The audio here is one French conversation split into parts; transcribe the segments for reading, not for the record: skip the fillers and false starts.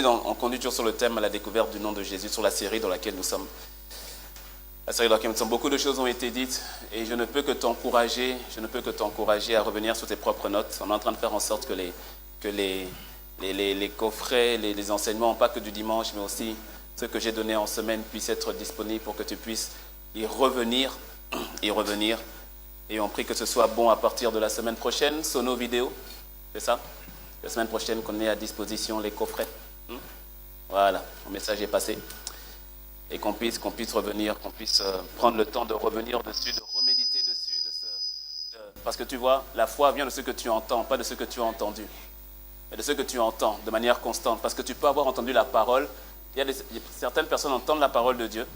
on conduit toujours sur le thème à la découverte du nom de Jésus, sur la série dans laquelle nous sommes. La série dans laquelle nous sommes, beaucoup de choses ont été dites et je ne peux que t'encourager à revenir sur tes propres notes. On est en train de faire en sorte que les coffrets, les enseignements, pas que du dimanche, mais aussi ceux que j'ai donnés en semaine puissent être disponibles pour que tu puisses y revenir. Et on prie que ce soit bon à partir de la semaine prochaine, Sono Vidéo, c'est ça? La semaine prochaine qu'on ait à disposition les coffrets. Voilà, le message est passé. Et qu'on puisse revenir, qu'on puisse prendre le temps de revenir dessus, de reméditer dessus. Parce que tu vois, la foi vient de ce que tu entends, pas de ce que tu as entendu. Mais de ce que tu entends de manière constante. Parce que tu peux avoir entendu la parole. Certaines personnes entendent la parole de Dieu.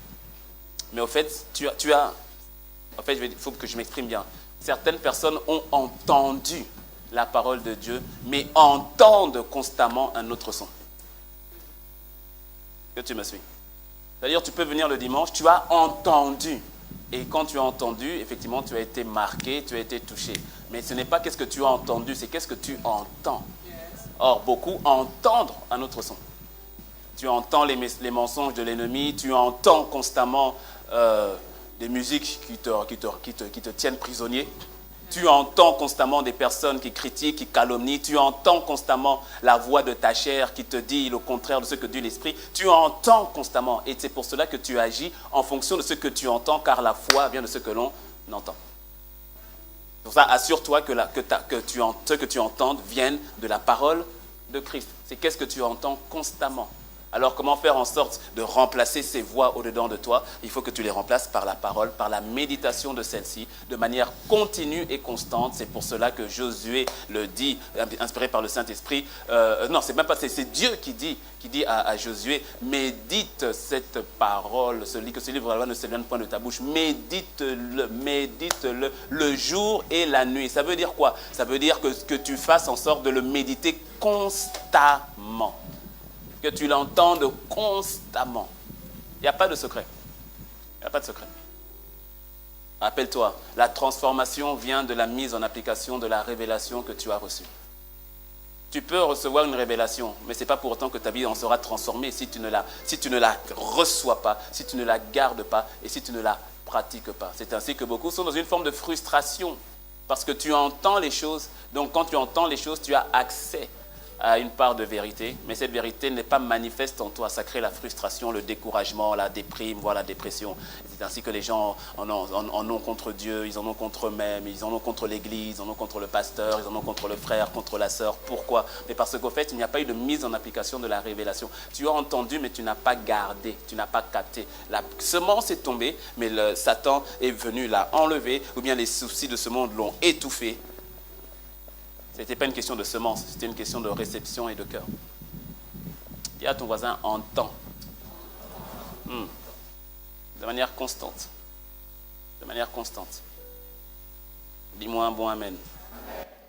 Mais au fait, il faut que je m'exprime bien. Certaines personnes ont entendu la parole de Dieu, mais entendent constamment un autre son. Que tu me suis? C'est-à-dire, tu peux venir le dimanche, tu as entendu. Et quand tu as entendu, effectivement, tu as été marqué, tu as été touché. Mais ce n'est pas qu'est-ce que tu as entendu, c'est qu'est-ce que tu entends. Or, beaucoup entendent un autre son. Tu entends les mensonges de l'ennemi, tu entends constamment des musiques qui te tiennent prisonnier. Tu entends constamment des personnes qui critiquent, qui calomnient. Tu entends constamment la voix de ta chair qui te dit le contraire de ce que dit l'esprit. Tu entends constamment. Et c'est pour cela que tu agis en fonction de ce que tu entends, car la foi vient de ce que l'on entend. Pour ça, assure-toi que ce que tu entends vienne de la parole de Christ. C'est qu'est-ce que tu entends constamment. Alors, comment faire en sorte de remplacer ces voix au-dedans de toi? Il faut que tu les remplaces par la parole, par la méditation de celle-ci, de manière continue et constante. C'est pour cela que Josué le dit, inspiré par le Saint-Esprit. Non, c'est même pas, c'est Dieu qui dit à Josué, médite cette parole, que ce livre de la loi ne s'éloigne point de ta bouche. Médite-le le jour et la nuit. Ça veut dire quoi? Ça veut dire que tu fasses en sorte de le méditer constamment. Que tu l'entendes constamment. Il n'y a pas de secret. Il n'y a pas de secret. Rappelle-toi, la transformation vient de la mise en application de la révélation que tu as reçue. Tu peux recevoir une révélation, mais ce n'est pas pour autant que ta vie en sera transformée si tu ne la reçois pas, si tu ne la gardes pas et si tu ne la pratiques pas. C'est ainsi que beaucoup sont dans une forme de frustration parce que tu entends les choses. Donc quand tu entends les choses, tu as accès à une part de vérité, mais cette vérité n'est pas manifeste en toi. Ça crée la frustration, le découragement, la déprime, voire la dépression. C'est ainsi que les gens en ont contre Dieu, ils en ont contre eux-mêmes, ils en ont contre l'Église, ils en ont contre le pasteur, ils en ont contre le frère, contre la sœur. Pourquoi? Mais parce qu'au fait, il n'y a pas eu de mise en application de la révélation. Tu as entendu, mais tu n'as pas gardé, tu n'as pas capté. La semence est tombée, mais Satan est venu la enlever, ou bien les soucis de ce monde l'ont étouffée. Ce n'était pas une question de semence, c'était une question de réception et de cœur. Dis à ton voisin, entends. De manière constante. De manière constante. Dis-moi un bon amen.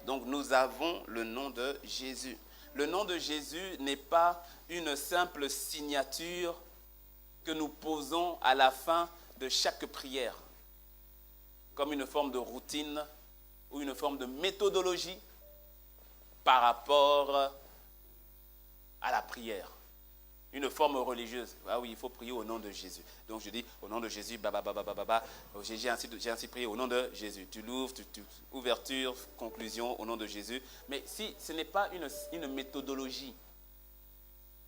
Donc nous avons le nom de Jésus. Le nom de Jésus n'est pas une simple signature que nous posons à la fin de chaque prière, comme une forme de routine ou une forme de méthodologie par rapport à la prière. Une forme religieuse. Ah oui, il faut prier au nom de Jésus. Donc je dis, au nom de Jésus, j'ai ainsi prié au nom de Jésus. Tu l'ouvres, ouverture, conclusion, au nom de Jésus. Mais si ce n'est pas une méthodologie,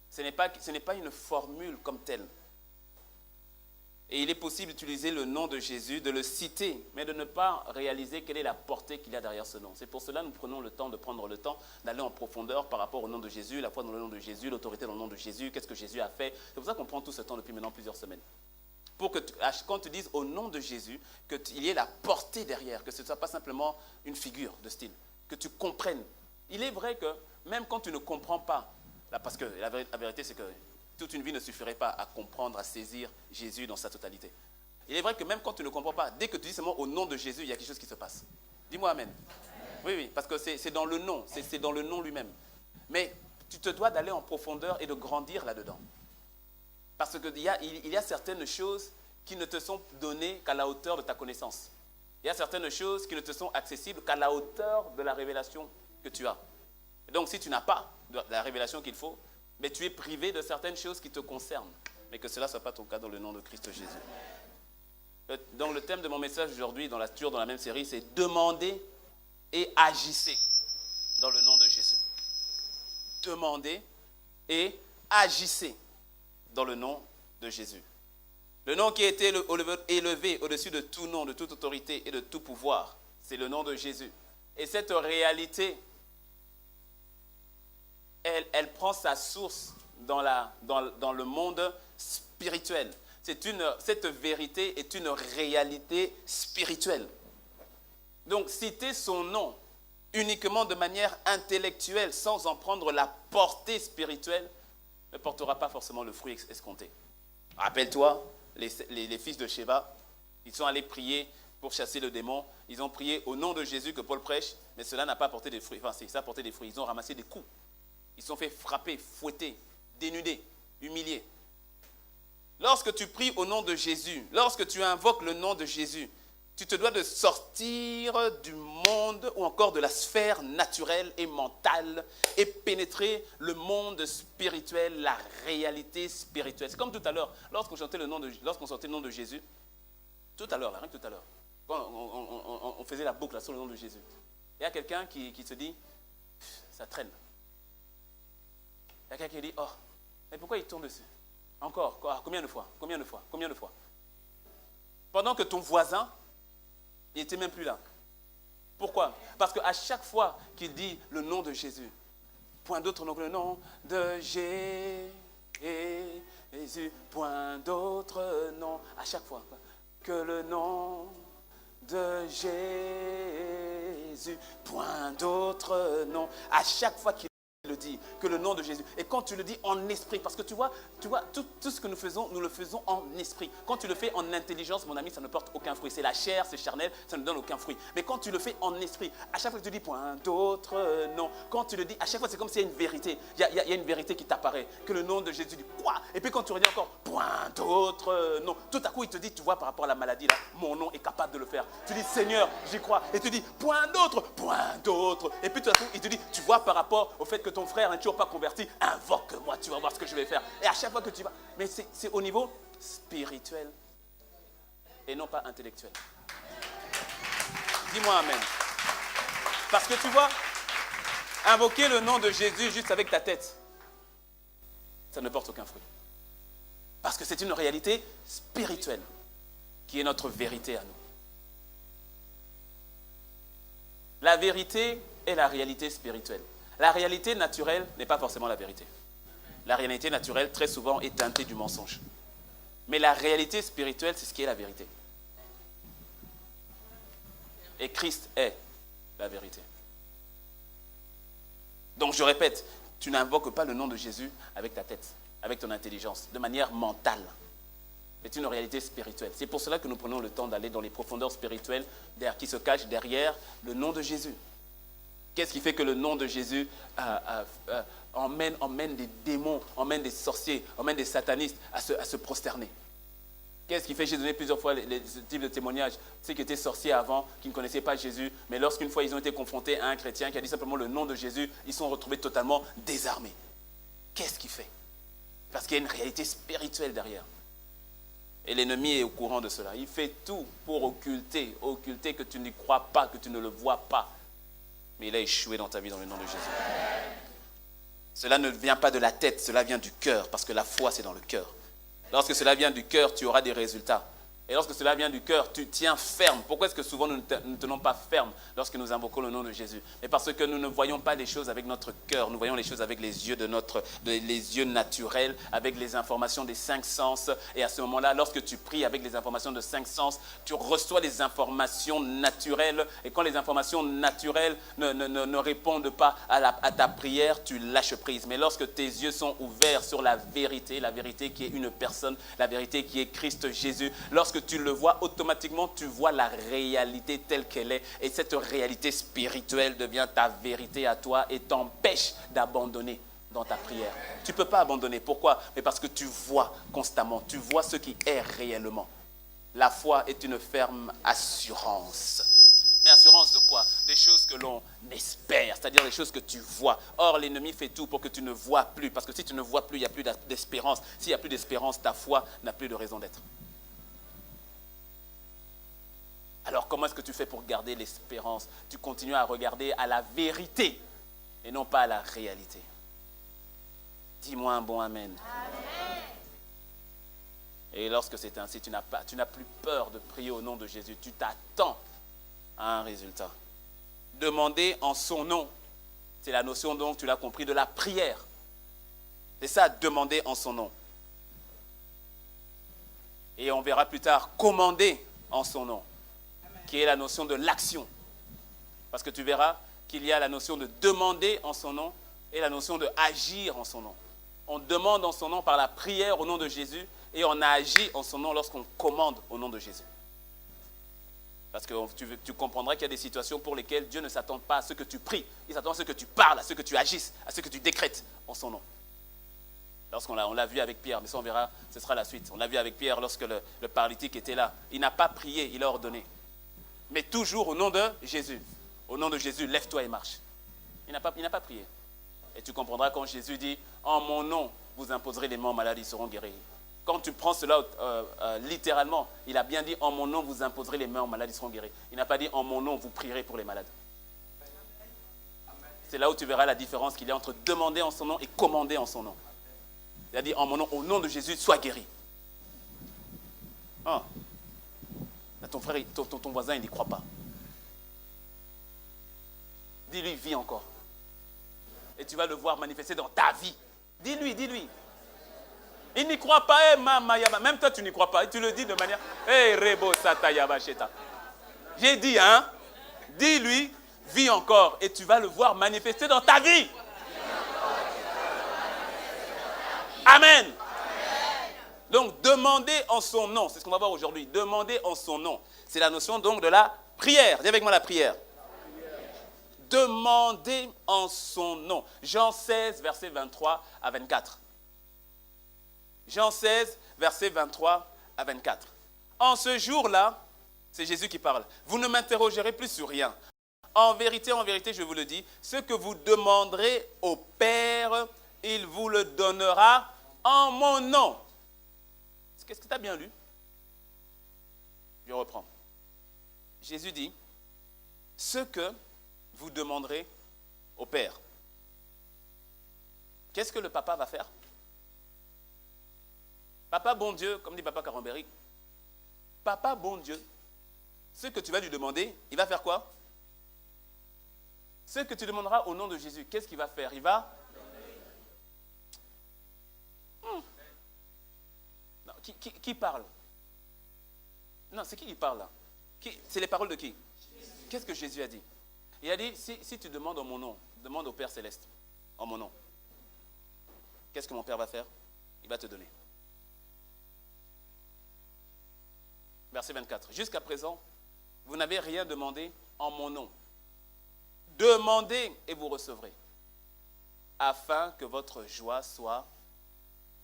ce n'est pas une formule comme telle. Et il est possible d'utiliser le nom de Jésus, de le citer, mais de ne pas réaliser quelle est la portée qu'il y a derrière ce nom. C'est pour cela que nous prenons le temps d'aller en profondeur par rapport au nom de Jésus, la foi dans le nom de Jésus, l'autorité dans le nom de Jésus, qu'est-ce que Jésus a fait. C'est pour ça qu'on prend tout ce temps depuis maintenant plusieurs semaines. Pour que quand tu dises au nom de Jésus, qu'il y ait la portée derrière, que ce ne soit pas simplement une figure de style, que tu comprennes. Il est vrai que même quand tu ne comprends pas, là, parce que la vérité c'est que toute une vie ne suffirait pas à comprendre, à saisir Jésus dans sa totalité. Il est vrai que même quand tu ne comprends pas, dès que tu dis seulement au nom de Jésus, il y a quelque chose qui se passe. Dis-moi amen. Oui, parce que c'est dans le nom, c'est dans le nom lui-même. Mais tu te dois d'aller en profondeur et de grandir là-dedans. Parce qu'il y a certaines choses qui ne te sont données qu'à la hauteur de ta connaissance. Il y a certaines choses qui ne te sont accessibles qu'à la hauteur de la révélation que tu as. Et donc si tu n'as pas la révélation qu'il faut, mais tu es privé de certaines choses qui te concernent. Mais que cela ne soit pas ton cas dans le nom de Christ Jésus. Donc le thème de mon message aujourd'hui, toujours dans la même série, c'est « Demandez et agissez dans le nom de Jésus ». Demandez et agissez dans le nom de Jésus. Le nom qui a été élevé au-dessus de tout nom, de toute autorité et de tout pouvoir, c'est le nom de Jésus. Et cette réalité, elle prend sa source dans le monde spirituel. Cette vérité est une réalité spirituelle. Donc, citer son nom uniquement de manière intellectuelle, sans en prendre la portée spirituelle, ne portera pas forcément le fruit escompté. Rappelle-toi, les fils de Sheba, ils sont allés prier pour chasser le démon. Ils ont prié au nom de Jésus que Paul prêche, mais cela n'a pas apporté des fruits. Enfin, si, ça a apporté des fruits. Ils ont ramassé des coups. Ils se sont fait frapper, fouetter, dénuder, humilier. Lorsque tu pries au nom de Jésus, lorsque tu invoques le nom de Jésus, tu te dois de sortir du monde ou encore de la sphère naturelle et mentale et pénétrer le monde spirituel, la réalité spirituelle. C'est comme tout à l'heure, lorsqu'on chantait le nom de Jésus, tout à l'heure, rien que tout à l'heure, quand on faisait la boucle là, sur le nom de Jésus, il y a quelqu'un qui se dit, ça traîne. Il y a quelqu'un qui dit, oh, mais pourquoi il tourne dessus? Encore, combien de fois? Pendant que ton voisin, il n'était même plus là. Pourquoi? Parce qu'à chaque fois qu'il dit le nom de Jésus, point d'autre nom que le nom de Jésus, point d'autre nom, à chaque fois, que le nom de Jésus, point d'autre nom, à chaque fois qu'il le dit, que le nom de Jésus. Et quand tu le dis en esprit, parce que tu vois tout ce que nous le faisons en esprit. Quand tu le fais en intelligence, mon ami, ça ne porte aucun fruit. C'est la chair, c'est charnel, ça ne donne aucun fruit. Mais quand tu le fais en esprit, à chaque fois que tu dis point d'autre nom, quand tu le dis, à chaque fois c'est comme s'il y a une vérité. Il y a une vérité qui t'apparaît, que le nom de Jésus dit quoi? Et puis quand tu redis encore point d'autre nom, tout à coup il te dit, tu vois par rapport à la maladie là, mon nom est capable de le faire. Tu dis Seigneur, j'y crois. Et tu dis point d'autre. Et puis tout à coup il te dit, tu vois par rapport au fait que ton frère n'est toujours pas converti, invoque-moi, tu vas voir ce que je vais faire. Et à chaque fois que tu vas, mais c'est au niveau spirituel et non pas intellectuel. Dis-moi amen. Parce que tu vois, invoquer le nom de Jésus juste avec ta tête, ça ne porte aucun fruit. Parce que c'est une réalité spirituelle qui est notre vérité à nous. La vérité est la réalité spirituelle. La réalité naturelle n'est pas forcément la vérité. La réalité naturelle, très souvent, est teintée du mensonge. Mais la réalité spirituelle, c'est ce qui est la vérité. Et Christ est la vérité. Donc, je répète, tu n'invoques pas le nom de Jésus avec ta tête, avec ton intelligence, de manière mentale. C'est une réalité spirituelle. C'est pour cela que nous prenons le temps d'aller dans les profondeurs spirituelles qui se cachent derrière le nom de Jésus. Qu'est-ce qui fait que le nom de Jésus emmène des démons, emmène des sorciers, emmène des satanistes à se prosterner? Qu'est-ce qui fait? J'ai donné plusieurs fois ce type de témoignages. Ceux qui étaient sorciers avant, qui ne connaissaient pas Jésus, mais lorsqu'une fois ils ont été confrontés à un chrétien qui a dit simplement le nom de Jésus, ils sont retrouvés totalement désarmés. Qu'est-ce qui fait? Parce qu'il y a une réalité spirituelle derrière. Et l'ennemi est au courant de cela. Il fait tout pour occulter que tu n'y crois pas, que tu ne le vois pas. Mais il a échoué dans ta vie dans le nom de Jésus. Cela ne vient pas de la tête, cela vient du cœur, parce que la foi, c'est dans le cœur. Lorsque cela vient du cœur, tu auras des résultats. Et lorsque cela vient du cœur, tu tiens ferme. Pourquoi est-ce que souvent nous ne tenons pas ferme lorsque nous invoquons le nom de Jésus? Mais parce que nous ne voyons pas les choses avec notre cœur. Nous voyons les choses avec les yeux les yeux naturels, avec les informations des 5 sens. Et à ce moment-là, lorsque tu pries avec les informations de 5 sens, tu reçois les informations naturelles. Et quand les informations naturelles ne répondent pas à ta prière, tu lâches prise. Mais lorsque tes yeux sont ouverts sur la vérité qui est une personne, la vérité qui est Christ Jésus, lorsque tu le vois, automatiquement, tu vois la réalité telle qu'elle est. Et cette réalité spirituelle devient ta vérité à toi et t'empêche d'abandonner dans ta prière. Tu ne peux pas abandonner. Pourquoi? Mais parce que tu vois constamment, tu vois ce qui est réellement. La foi est une ferme assurance. Mais assurance de quoi? Des choses que l'on espère, c'est-à-dire des choses que tu vois. Or, l'ennemi fait tout pour que tu ne vois plus. Parce que si tu ne vois plus, il n'y a plus d'espérance. S'il n'y a plus d'espérance, ta foi n'a plus de raison d'être. Alors, comment est-ce que tu fais pour garder l'espérance? Tu continues à regarder à la vérité et non pas à la réalité. Dis-moi un bon amen. Amen. Et lorsque c'est ainsi, tu n'as plus peur de prier au nom de Jésus. Tu t'attends à un résultat. Demander en son nom. C'est la notion, donc, tu l'as compris, de la prière. C'est ça, demander en son nom. Et on verra plus tard, commander en son nom, qui est la notion de l'action. Parce que tu verras qu'il y a la notion de demander en son nom et la notion de agir en son nom. On demande en son nom par la prière au nom de Jésus et on agit en son nom lorsqu'on commande au nom de Jésus. Parce que tu comprendras qu'il y a des situations pour lesquelles Dieu ne s'attend pas à ce que tu pries. Il s'attend à ce que tu parles, à ce que tu agisses, à ce que tu décrètes en son nom. On l'a vu avec Pierre, mais ça on verra, ce sera la suite. On l'a vu avec Pierre lorsque le paralytique était là. Il n'a pas prié, il a ordonné. Mais toujours au nom de Jésus. Au nom de Jésus, lève-toi et marche. Il n'a pas prié. Et tu comprendras quand Jésus dit, en mon nom, vous imposerez les mains aux malades, ils seront guéris. Quand tu prends cela littéralement, il a bien dit, en mon nom, vous imposerez les mains aux malades, ils seront guéris. Il n'a pas dit, en mon nom, vous prierez pour les malades. C'est là où tu verras la différence qu'il y a entre demander en son nom et commander en son nom. Il a dit, en mon nom, au nom de Jésus, sois guéri. Ah. Ton frère, ton voisin, il n'y croit pas. Dis-lui, vis encore. Et tu vas le voir manifester dans ta vie. Dis-lui. Il n'y croit pas, même toi tu n'y crois pas. Et tu le dis de manière, rebo satayaba sheta. J'ai dit, dis-lui, vis encore. Et tu vas le voir manifester dans ta vie. Amen. Donc, demander en son nom, c'est ce qu'on va voir aujourd'hui. Demander en son nom. C'est la notion donc de la prière. Dis avec moi la prière. Demander en son nom. Jean 16, versets 23 à 24. Jean 16, versets 23 à 24. En ce jour-là, c'est Jésus qui parle. Vous ne m'interrogerez plus sur rien. En vérité, je vous le dis, ce que vous demanderez au Père, il vous le donnera en mon nom. Qu'est-ce que tu as bien lu? Je reprends. Jésus dit, ce que vous demanderez au Père. Qu'est-ce que le papa va faire? Papa bon Dieu, comme dit Papa Carambéry, Papa bon Dieu, ce que tu vas lui demander, il va faire quoi? Ce que tu demanderas au nom de Jésus, qu'est-ce qu'il va faire? Il va... Non, qui parle? Non, c'est qui parle là? C'est les paroles de qui? Qu'est-ce que Jésus a dit? Il a dit, si tu demandes en mon nom, demande au Père Céleste, en mon nom. Qu'est-ce que mon Père va faire? Il va te donner. Verset 24. Jusqu'à présent, vous n'avez rien demandé en mon nom. Demandez et vous recevrez, afin que votre joie soit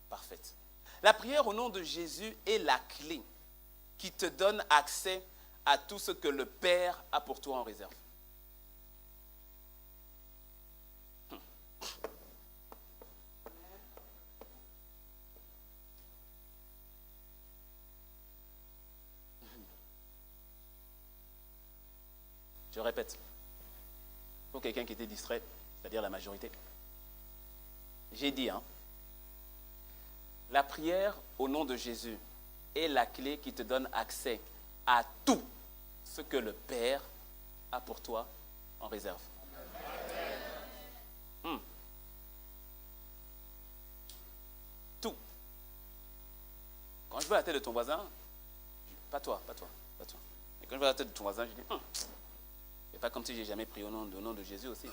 parfaite. La prière au nom de Jésus est la clé qui te donne accès à tout ce que le Père a pour toi en réserve. Je répète, pour quelqu'un qui était distrait, c'est-à-dire la majorité, j'ai dit, la prière au nom de Jésus est la clé qui te donne accès à tout ce que le Père a pour toi en réserve. Tout. Quand je vois la tête de ton voisin, pas toi. Mais quand je vois la tête de ton voisin, je dis, c'est pas comme si j'ai jamais prié au nom de Jésus aussi.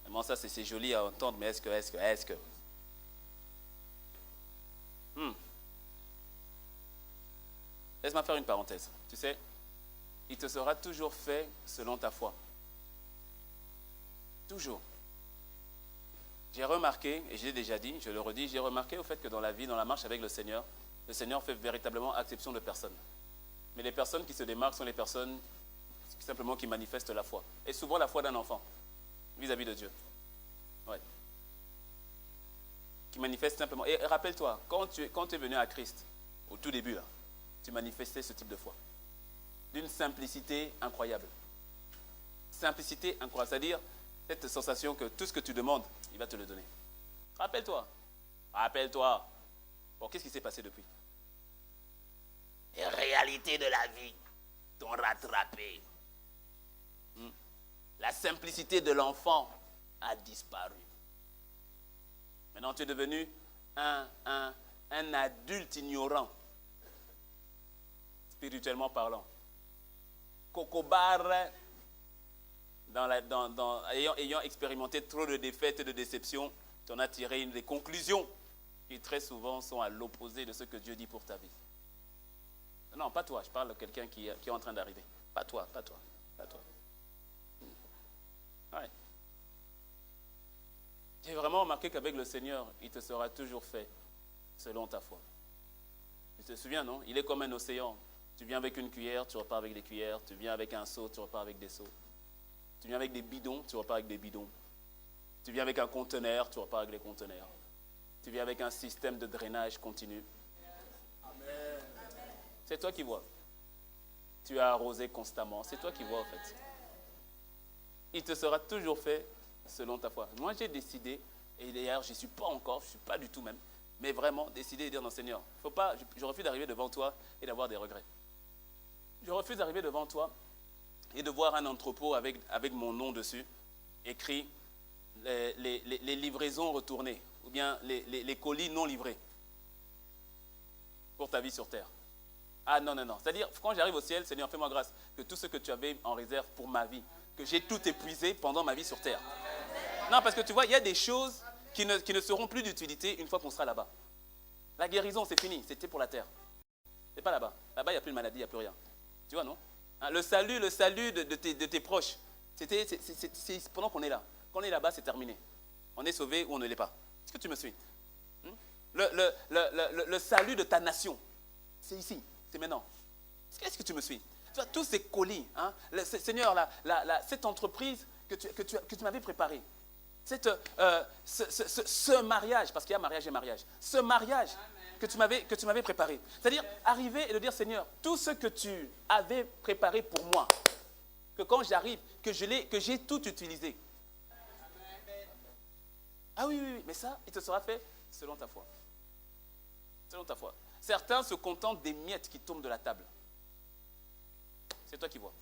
Vraiment, ça, c'est joli à entendre, mais est-ce que Laisse-moi faire une parenthèse. Tu sais, il te sera toujours fait selon ta foi. Toujours. J'ai remarqué, et j'ai déjà dit, je le redis, j'ai remarqué au fait que dans la vie, dans la marche avec le Seigneur fait véritablement exception de personne. Mais les personnes qui se démarquent sont les personnes simplement qui manifestent la foi. Et souvent la foi d'un enfant vis-à-vis de Dieu. Ouais. Qui manifeste simplement. Et rappelle-toi, quand tu es venu à Christ, au tout début, là, tu manifestais ce type de foi. D'une simplicité incroyable. Simplicité incroyable. C'est-à-dire, cette sensation que tout ce que tu demandes, il va te le donner. Rappelle-toi. Rappelle-toi. Bon, qu'est-ce qui s'est passé depuis? Les réalités de la vie t'ont rattrapé. La simplicité de l'enfant a disparu. Maintenant, tu es devenu un adulte ignorant, spirituellement parlant. Cocobar, ayant expérimenté trop de défaites et de déceptions, tu en as tiré des conclusions qui très souvent sont à l'opposé de ce que Dieu dit pour ta vie. Non, pas toi, je parle de quelqu'un qui est en train d'arriver. Pas toi, pas toi, pas toi. Ouais. J'ai vraiment remarqué qu'avec le Seigneur, il te sera toujours fait selon ta foi. Tu te souviens, non? Il est comme un océan. Tu viens avec une cuillère, tu repars avec des cuillères. Tu viens avec un seau, tu repars avec des seaux. Tu viens avec des bidons, tu repars avec des bidons. Tu viens avec un conteneur, tu repars avec les conteneurs. Tu viens avec un système de drainage continu. Amen. C'est toi qui vois. Tu as arrosé constamment. C'est toi qui vois, en fait. Il te sera toujours fait selon ta foi. Moi, j'ai décidé, et d'ailleurs, je ne suis pas encore, je ne suis pas du tout même, mais vraiment décidé de dire non, Seigneur, faut pas, je refuse d'arriver devant toi et d'avoir des regrets. Je refuse d'arriver devant toi et de voir un entrepôt avec mon nom dessus, écrit les livraisons retournées, ou bien les colis non livrés pour ta vie sur terre. Ah non, non, non. C'est-à-dire, quand j'arrive au ciel, Seigneur, fais-moi grâce que tout ce que tu avais en réserve pour ma vie, que j'ai tout épuisé pendant ma vie sur terre. Non, parce que tu vois, il y a des choses qui ne seront plus d'utilité une fois qu'on sera là-bas. La guérison, c'est fini, c'était pour la terre. C'est pas là-bas. Là-bas, il n'y a plus de maladie, il n'y a plus rien. Tu vois, non? Le salut de tes proches, c'est pendant qu'on est là. Quand on est là-bas, c'est terminé. On est sauvé ou on ne l'est pas. Est-ce que tu me suis? Le salut de ta nation, c'est ici, c'est maintenant. Est-ce que tu me suis? Tu vois, tous ces colis, hein, Seigneur, cette entreprise que tu m'avais préparée, ce mariage, parce qu'il y a mariage et mariage, ce mariage que tu m'avais préparé. C'est-à-dire, arriver et de dire, Seigneur, tout ce que tu avais préparé pour moi, que quand j'arrive, que j'ai tout utilisé. Ah oui, oui, oui, mais ça, il te sera fait selon ta foi. Selon ta foi. Certains se contentent des miettes qui tombent de la table. C'est toi qui vois.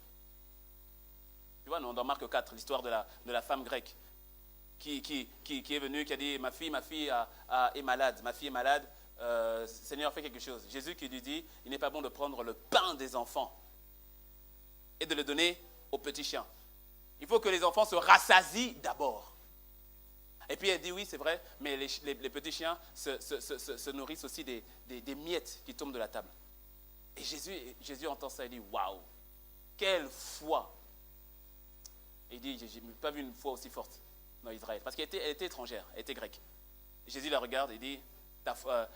Tu vois, dans Marc 4, l'histoire de la femme grecque qui est venue, qui a dit, ma fille est malade, ma fille est malade, Seigneur, fais quelque chose. Jésus qui lui dit, il n'est pas bon de prendre le pain des enfants et de le donner aux petits chiens. Il faut que les enfants se rassasient d'abord. Et puis elle dit, oui, c'est vrai, mais les petits chiens se nourrissent aussi des miettes qui tombent de la table. Et Jésus entend ça et dit, waouh, quelle foi! Et il dit, je n'ai pas vu une foi aussi forte dans Israël. Parce qu'elle était étrangère, elle était grecque. Et Jésus la regarde et dit, ta foi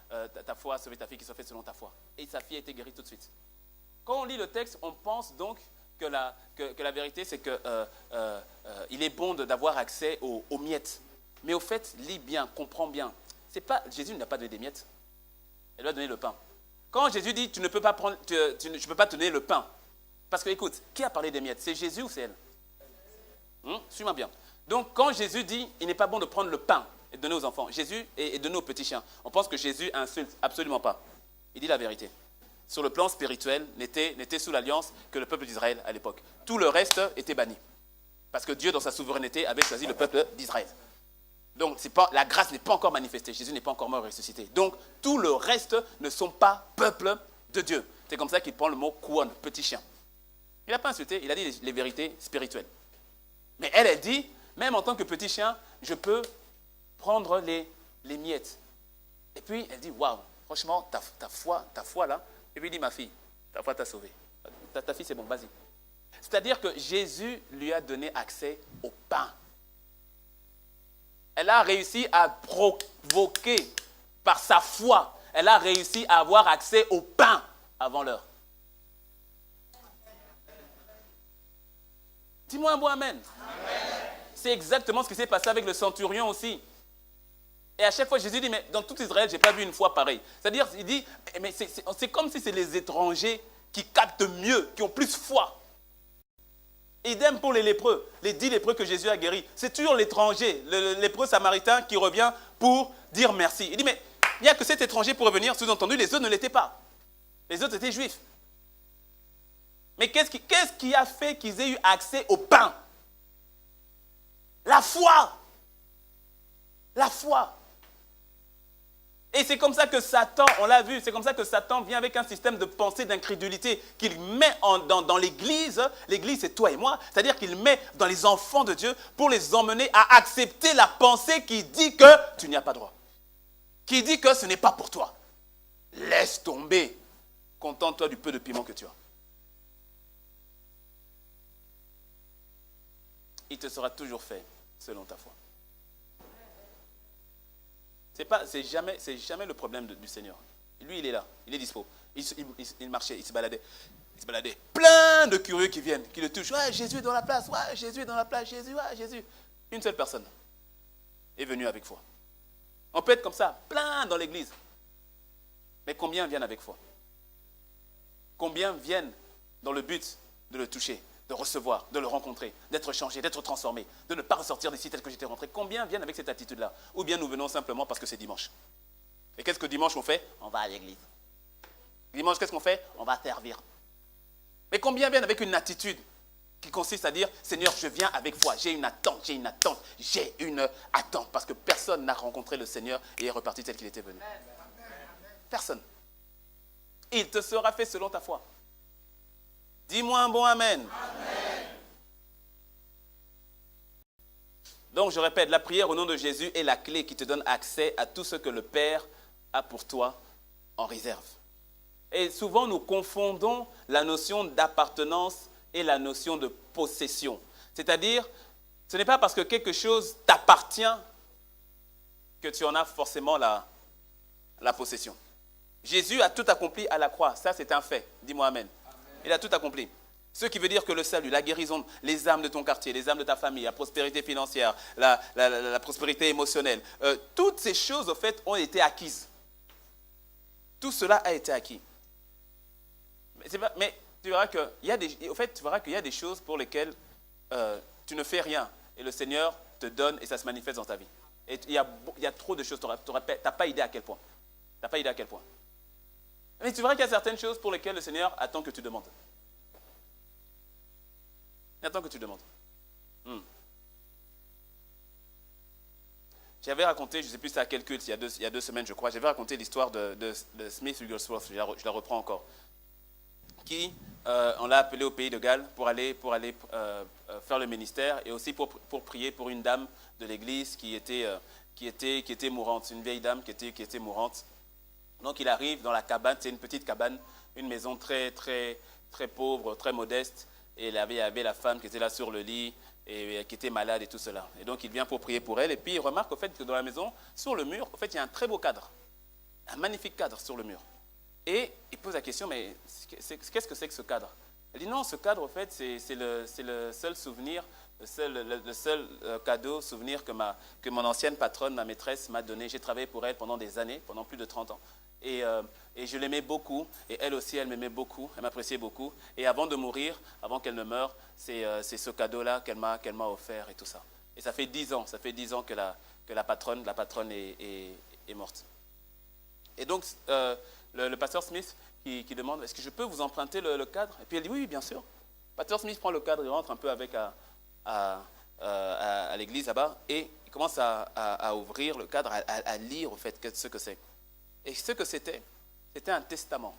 a sauvé ta fille, qui soit faite selon ta foi. Et sa fille a été guérie tout de suite. Quand on lit le texte, on pense donc que la vérité, c'est qu'il est bon d'avoir accès aux miettes. Mais au fait, lis bien, comprends bien. Jésus n'a pas donné des miettes. Elle lui a donné le pain. Quand Jésus dit, tu ne peux pas te donner le pain. Parce que, écoute, qui a parlé des miettes? C'est Jésus ou c'est elle? Suis-moi bien. Donc, quand Jésus dit, il n'est pas bon de prendre le pain et de donner aux enfants, Jésus et donner aux petits chiens, on pense que Jésus insulte. Absolument pas. Il dit la vérité. Sur le plan spirituel, n'était sous l'alliance que le peuple d'Israël à l'époque. Tout le reste était banni. Parce que Dieu, dans sa souveraineté, avait choisi le peuple d'Israël. Donc, la grâce n'est pas encore manifestée. Jésus n'est pas encore mort et ressuscité. Donc, tout le reste ne sont pas peuple de Dieu. C'est comme ça qu'il prend le mot kouon, petit chien. Il n'a pas insulté, il a dit les vérités spirituelles. Mais elle dit, même en tant que petit chien, je peux prendre les miettes. Et puis, elle dit, waouh, franchement, ta foi là. Et puis il dit, ma fille, ta foi t'a sauvée. Ta fille, c'est bon, vas-y. C'est-à-dire que Jésus lui a donné accès au pain. Elle a réussi à provoquer, par sa foi, elle a réussi à avoir accès au pain avant l'heure. Dis-moi un bon amen. C'est exactement ce qui s'est passé avec le centurion aussi. Et à chaque fois, Jésus dit, mais dans tout Israël, je n'ai pas vu une foi pareille. C'est-à-dire, il dit, mais c'est comme si c'est les étrangers qui captent mieux, qui ont plus foi. Idem pour les lépreux, les 10 lépreux que Jésus a guéris. C'est toujours l'étranger, le lépreux samaritain qui revient pour dire merci. Il dit, mais il n'y a que cet étranger pour revenir, sous-entendu, les autres ne l'étaient pas. Les autres étaient juifs. Mais qu'est-ce qui a fait qu'ils aient eu accès au pain? La foi. La foi. Et c'est comme ça que Satan, on l'a vu, c'est comme ça que Satan vient avec un système de pensée d'incrédulité qu'il met dans l'Église. L'Église, c'est toi et moi. C'est-à-dire qu'il met dans les enfants de Dieu pour les emmener à accepter la pensée qui dit que tu n'y as pas droit. Qui dit que ce n'est pas pour toi. Laisse tomber. Contente-toi du peu de piment que tu as. Il te sera toujours fait selon ta foi. C'est jamais le problème du Seigneur. Lui, il est là, il est dispo. Il marchait, il se baladait. Plein de curieux qui viennent, qui le touchent. Ouais, Jésus est dans la place, ouais, Jésus est dans la place, Jésus, ouais, Jésus. Une seule personne est venue avec foi. On peut être comme ça, plein dans l'église. Mais combien viennent avec foi? Combien viennent dans le but de le toucher, de recevoir, de le rencontrer, d'être changé, d'être transformé, de ne pas ressortir d'ici tel que j'étais rentré? Combien viennent avec cette attitude-là? Ou bien nous venons simplement parce que c'est dimanche? Et qu'est-ce que dimanche on fait? On va à l'église. Dimanche, qu'est-ce qu'on fait? On va servir. Mais combien viennent avec une attitude qui consiste à dire, Seigneur, je viens avec foi, j'ai une attente, parce que personne n'a rencontré le Seigneur et est reparti tel qu'il était venu. Personne. Il te sera fait selon ta foi. Dis-moi un bon amen. Amen. Donc, je répète, la prière au nom de Jésus est la clé qui te donne accès à tout ce que le Père a pour toi en réserve. Et souvent, nous confondons la notion d'appartenance et la notion de possession. C'est-à-dire, ce n'est pas parce que quelque chose t'appartient que tu en as forcément la possession. Jésus a tout accompli à la croix. Ça, c'est un fait. Dis-moi amen. Il a tout accompli. Ce qui veut dire que le salut, la guérison, les âmes de ton quartier, les âmes de ta famille, la prospérité financière, la prospérité émotionnelle, toutes ces choses, au fait, ont été acquises. Tout cela a été acquis. Mais tu verras qu'il y a des choses pour lesquelles tu ne fais rien et le Seigneur te donne et ça se manifeste dans ta vie. Et il y a trop de choses, tu n'as pas idée à quel point. Tu n'as pas idée à quel point. Mais tu verras qu'il y a certaines choses pour lesquelles le Seigneur attend que tu demandes. Il attend que tu demandes. J'avais raconté, je ne sais plus c'est à quel culte, il y a 2 semaines je crois, j'avais raconté l'histoire de Smith Wigglesworth, je la reprends encore, qui, on l'a appelé au pays de Galles pour aller faire le ministère et aussi pour prier pour une dame de l'église qui était mourante, une vieille dame qui était mourante. Donc il arrive dans la cabane, c'est une petite cabane, une maison très, très, très pauvre, très modeste, et il y avait la femme qui était là sur le lit, et qui était malade et tout cela. Et donc il vient pour prier pour elle, et puis il remarque au fait que dans la maison, sur le mur, au fait, il y a un très beau cadre, un magnifique cadre sur le mur. Et il pose la question, mais qu'est-ce que c'est que ce cadre? Elle dit non, ce cadre, au fait, c'est le seul souvenir, le seul cadeau, souvenir que mon ancienne patronne, ma maîtresse, m'a donné. J'ai travaillé pour elle pendant des années, pendant plus de 30 ans. Et je l'aimais beaucoup, et elle aussi, elle m'aimait beaucoup, elle m'appréciait beaucoup. Et avant de mourir, avant qu'elle ne meure, c'est ce cadeau-là qu'elle m'a offert et tout ça. Et ça fait 10 ans que la patronne est morte. Et donc, le pasteur Smith qui demande, est-ce que je peux vous emprunter le cadre? Et puis elle dit, oui, bien sûr. Pasteur Smith prend le cadre, il rentre un peu avec à l'église là-bas, et il commence à ouvrir le cadre, à lire au fait ce que c'est. Et ce que c'était un testament.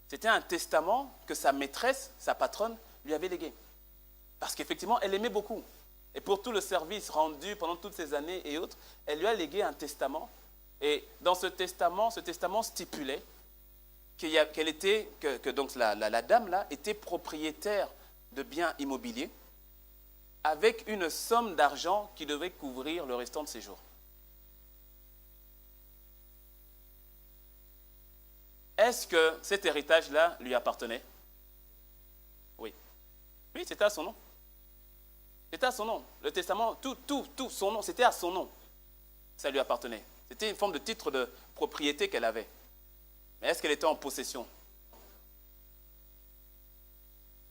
C'était un testament que sa maîtresse, sa patronne, lui avait légué. Parce qu'effectivement, elle l'aimait beaucoup. Et pour tout le service rendu pendant toutes ces années et autres, elle lui a légué un testament. Et dans ce testament stipulait donc la dame-là était propriétaire de biens immobiliers avec une somme d'argent qui devait couvrir le restant de ses jours. Est-ce que cet héritage-là lui appartenait? Oui. Oui, c'était à son nom. C'était à son nom. Le testament, tout, son nom, c'était à son nom. Ça lui appartenait. C'était une forme de titre de propriété qu'elle avait. Mais est-ce qu'elle était en possession?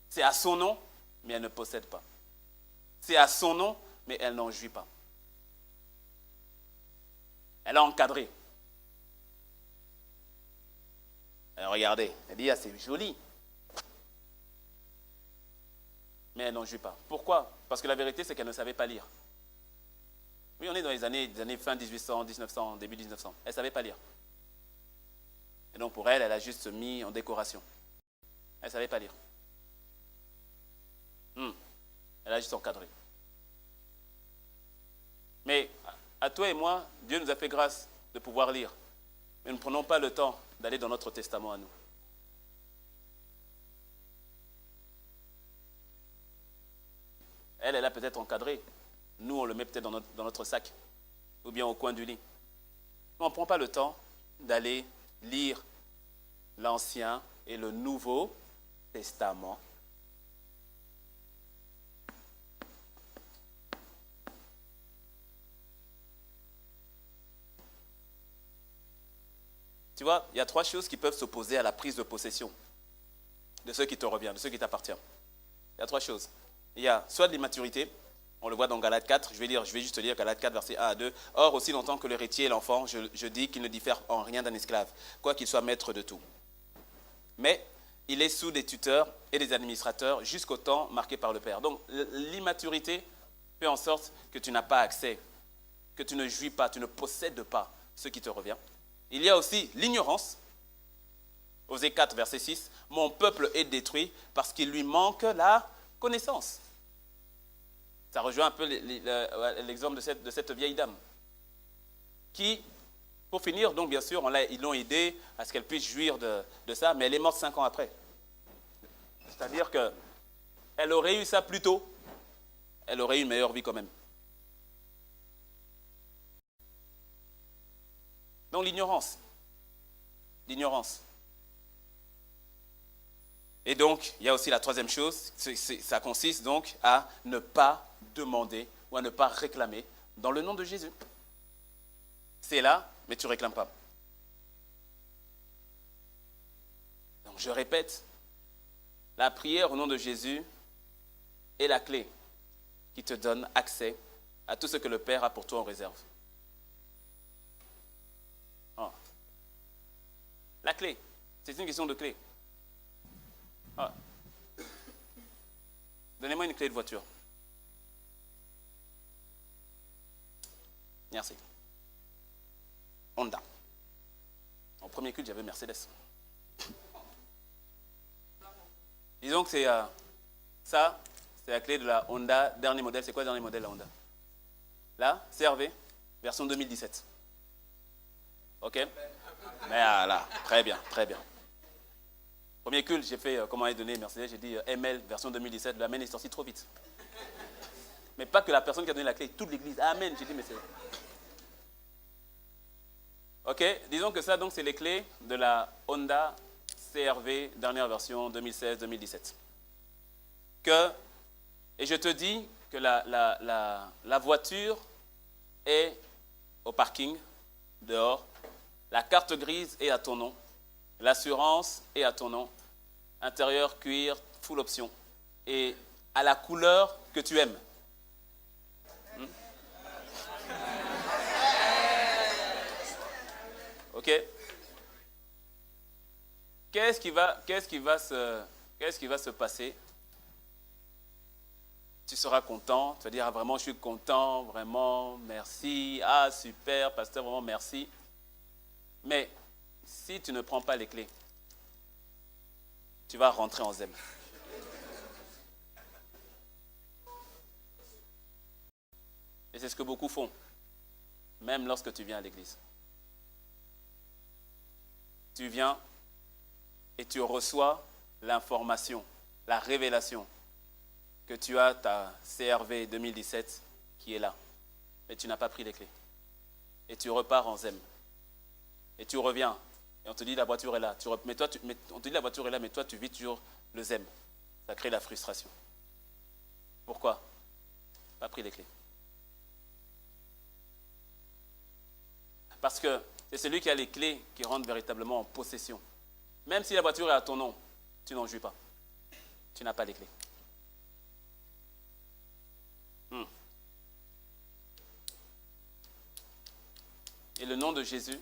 C'est à son nom, mais elle ne possède pas. C'est à son nom, mais elle n'en jouit pas. Elle a encadré. Alors regardez, elle dit, ah, c'est joli. Mais elle n'en jouit pas. Pourquoi? Parce que la vérité, c'est qu'elle ne savait pas lire. Oui, on est dans les années fin 1800, 1900, début 1900. Elle ne savait pas lire. Et donc pour elle, elle a juste mis en décoration. Elle ne savait pas lire. Elle a juste encadré. Mais à toi et moi, Dieu nous a fait grâce de pouvoir lire. Mais nous ne prenons pas le temps d'aller dans notre testament à nous. Elle a peut-être encadré. Nous, on le met peut-être dans notre sac. Ou bien au coin du lit. Mais on ne prend pas le temps d'aller lire l'Ancien et le Nouveau Testament. Tu vois, il y a 3 choses qui peuvent s'opposer à la prise de possession de ce qui te revient, de ce qui t'appartient. Il y a 3 choses. Il y a soit de l'immaturité, on le voit dans Galates 4, je vais juste lire Galates 4, versets 1 à 2. Or, aussi longtemps que l'héritier est l'enfant, je dis qu'il ne diffère en rien d'un esclave, quoiqu'il soit maître de tout. Mais il est sous des tuteurs et des administrateurs jusqu'au temps marqué par le Père. Donc, l'immaturité fait en sorte que tu n'as pas accès, que tu ne jouis pas, tu ne possèdes pas ce qui te revient. Il y a aussi l'ignorance. Osée 4, verset 6. Mon peuple est détruit parce qu'il lui manque la connaissance. Ça rejoint un peu l'exemple de cette vieille dame qui, pour finir, donc bien sûr, ils l'ont aidée à ce qu'elle puisse jouir de ça, mais elle est morte 5 ans après. C'est-à-dire qu'elle aurait eu ça plus tôt, elle aurait eu une meilleure vie quand même. Donc l'ignorance. L'ignorance. Et donc, il y a aussi la 3e chose, ça consiste donc à ne pas demander ou à ne pas réclamer dans le nom de Jésus. C'est là, mais tu ne réclames pas. Donc je répète, la prière au nom de Jésus est la clé qui te donne accès à tout ce que le Père a pour toi en réserve. Oh. La clé, c'est une question de clé. Oh. Donnez-moi une clé de voiture. Merci. Honda. En premier culte, j'avais Mercedes. Disons que c'est ça, c'est la clé de la Honda, dernier modèle. C'est quoi le dernier modèle de la Honda? Là, CR-V, version 2017. Ok? Mais là, très bien, très bien. Premier culte, j'ai fait comment est donné Mercedes, j'ai dit ML, version 2017, la main est sortie trop vite. Mais pas que la personne qui a donné la clé, toute l'église. Amen, j'ai dit, mais c'est... Ok, disons que ça, donc, c'est les clés de la Honda CR-V, dernière version 2016-2017. Et je te dis que la voiture est au parking, dehors. La carte grise est à ton nom. L'assurance est à ton nom. Intérieur, cuir, full option. Et à la couleur que tu aimes. Ok? Qu'est-ce qui va se passer? Tu seras content, tu vas dire, ah, vraiment, je suis content, vraiment, merci, ah, super, pasteur, vraiment, merci. Mais si tu ne prends pas les clés, tu vas rentrer en zème. Et c'est ce que beaucoup font, même lorsque tu viens à l'église. Tu viens et tu reçois l'information, la révélation que tu as ta CR-V 2017 qui est là. Mais tu n'as pas pris les clés. Et tu repars en zème. Et tu reviens. Et on te dit la voiture est là. On te dit la voiture est là, mais toi tu vis toujours le zème. Ça crée la frustration. Pourquoi? Pas pris les clés. Parce que c'est celui qui a les clés qui rentre véritablement en possession. Même si la voiture est à ton nom, tu n'en jouis pas. Tu n'as pas les clés. Et le nom de Jésus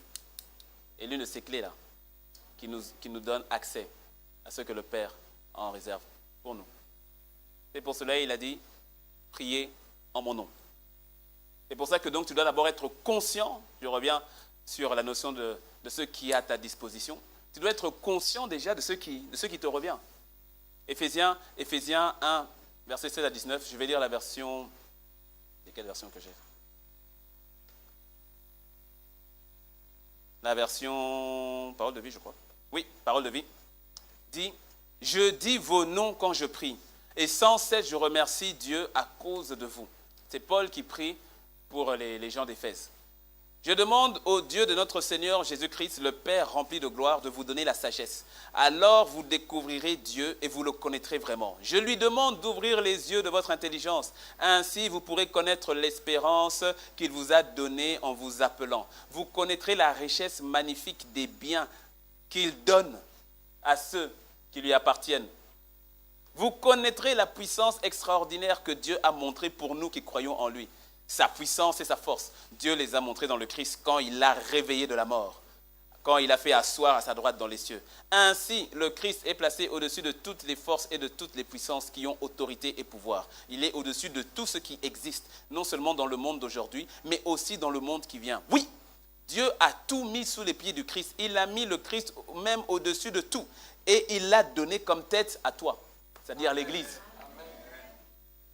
est l'une de ces clés-là qui nous donne accès à ce que le Père a en réserve pour nous. Et pour cela, il a dit, priez en mon nom. C'est pour ça que donc tu dois d'abord être conscient, je reviens sur la notion de ce qui est à ta disposition, tu dois être conscient déjà de ce qui te revient. Éphésiens 1, versets 16 à 19, je vais lire la version, c'est quelle version que j'ai? La version Parole de vie, je crois. Oui, Parole de vie. Dit, je dis vos noms quand je prie, et sans cesse je remercie Dieu à cause de vous. C'est Paul qui prie pour les gens d'Éphèse. Je demande au Dieu de notre Seigneur Jésus-Christ, le Père rempli de gloire, de vous donner la sagesse. Alors vous découvrirez Dieu et vous le connaîtrez vraiment. Je lui demande d'ouvrir les yeux de votre intelligence. Ainsi vous pourrez connaître l'espérance qu'il vous a donnée en vous appelant. Vous connaîtrez la richesse magnifique des biens qu'il donne à ceux qui lui appartiennent. Vous connaîtrez la puissance extraordinaire que Dieu a montrée pour nous qui croyons en lui. Sa puissance et sa force, Dieu les a montrées dans le Christ quand il l'a réveillé de la mort, quand il a fait asseoir à sa droite dans les cieux. Ainsi, le Christ est placé au-dessus de toutes les forces et de toutes les puissances qui ont autorité et pouvoir. Il est au-dessus de tout ce qui existe, non seulement dans le monde d'aujourd'hui, mais aussi dans le monde qui vient. Oui, Dieu a tout mis sous les pieds du Christ. Il a mis le Christ même au-dessus de tout. Et il l'a donné comme tête à toi, c'est-à-dire l'Église.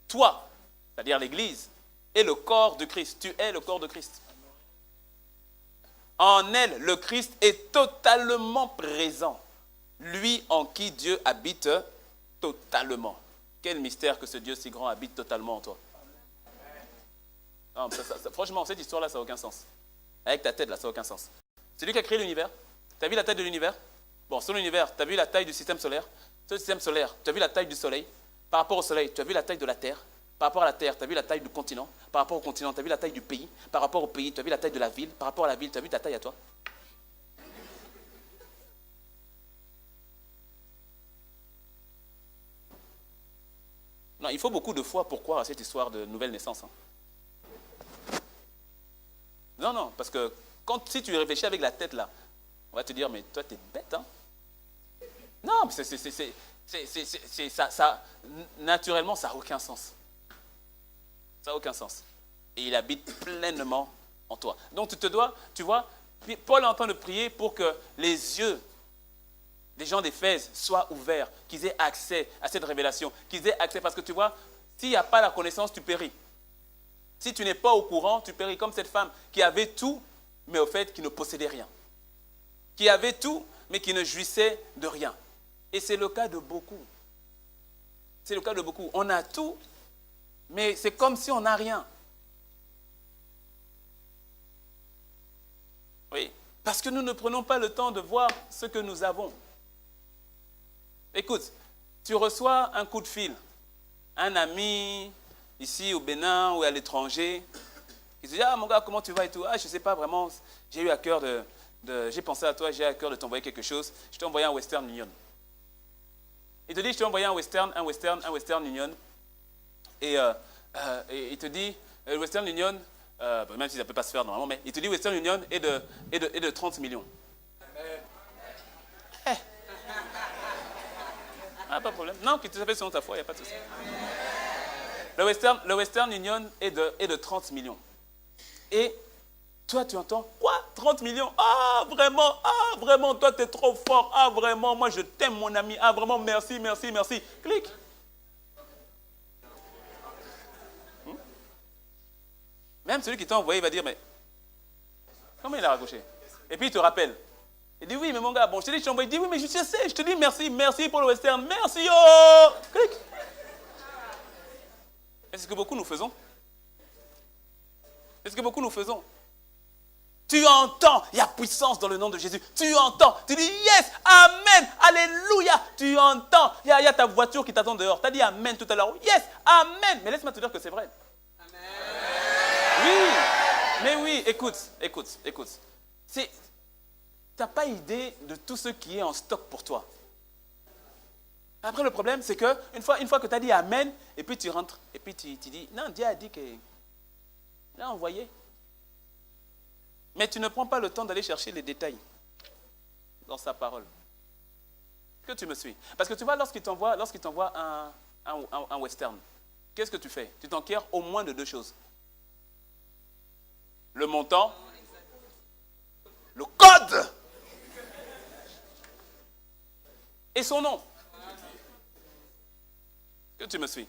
Toi, c'est-à-dire l'Église, est le corps de Christ. Tu es le corps de Christ. En elle, le Christ est totalement présent. Lui en qui Dieu habite totalement. Quel mystère que ce Dieu si grand habite totalement en toi. Non, franchement, cette histoire-là, ça n'a aucun sens. Avec ta tête, là, ça n'a aucun sens. C'est lui qui a créé l'univers. Tu as vu la taille de l'univers? Bon, sur l'univers, tu as vu la taille du système solaire. Sur le système solaire, tu as vu la taille du soleil. Par rapport au soleil, tu as vu la taille de la terre. Par rapport à la terre, tu as vu la taille du continent. Par rapport au continent, tu as vu la taille du pays. Par rapport au pays, tu as vu la taille de la ville. Par rapport à la ville, tu as vu ta taille à toi. Non, il faut beaucoup de foi pour croire à cette histoire de nouvelle naissance. Non, parce que si tu réfléchis avec la tête là, on va te dire, mais toi, tu es bête, hein? Non, naturellement, ça n'a aucun sens. Ça n'a aucun sens. Et il habite pleinement en toi. Donc tu vois, Paul est en train de prier pour que les yeux des gens d'Éphèse soient ouverts, qu'ils aient accès à cette révélation, qu'ils aient accès, parce que tu vois, s'il n'y a pas la connaissance, tu péris. Si tu n'es pas au courant, tu péris comme cette femme qui avait tout, mais au fait, qui ne possédait rien. Qui avait tout, mais qui ne jouissait de rien. Et c'est le cas de beaucoup. C'est le cas de beaucoup. On a tout, mais c'est comme si on n'a rien. Oui, parce que nous ne prenons pas le temps de voir ce que nous avons. Écoute, tu reçois un coup de fil, un ami ici au Bénin ou à l'étranger, il te dit, ah mon gars, comment tu vas et tout, ah je ne sais pas vraiment, j'ai eu à cœur j'ai pensé à toi, j'ai eu à cœur de t'envoyer quelque chose, je t'ai envoyé un Western Union. Il te dit, je t'ai envoyé un Western Union, et il te dit, le Western Union, même si ça ne peut pas se faire normalement, mais il te dit Western Union est de 30 millions. Ah, pas de problème. Non, que tu fait selon ta foi, il n'y a pas de souci. Le Western Union est de 30 millions. Et toi, tu entends, quoi? 30 millions? Ah, vraiment, toi, tu es trop fort. Ah, vraiment, moi, je t'aime, mon ami. Ah, vraiment, merci. Clique. Même celui qui t'a envoyé va dire, mais comment il a raccroché? Et puis il te rappelle. Il dit, oui, mais mon gars, bon, je te dis, je t'ai envoyé. Il dit, oui, mais je sais, je te dis merci pour le Western. Merci, oh! Clique. Et c'est ce que beaucoup nous faisons. Tu entends, il y a puissance dans le nom de Jésus. Tu entends, tu dis yes, amen, alléluia. Tu entends, il y a ta voiture qui t'attend dehors. Tu as dit amen tout à l'heure. Yes, amen. Mais laisse-moi te dire que c'est vrai. Amen. Oui, mais oui, écoute. Tu n'as pas idée de tout ce qui est en stock pour toi. Après, le problème, c'est qu'une fois que tu as dit amen, et puis tu rentres, et puis tu dis, non, Dieu a dit qu'il a envoyé. Mais tu ne prends pas le temps d'aller chercher les détails dans sa parole. Est-ce que tu me suis? Parce que tu vois, lorsqu'il t'envoie un western, qu'est-ce que tu fais? Tu t'enquières au moins de deux choses. Le montant, le code et son nom. Est-ce que tu me suis?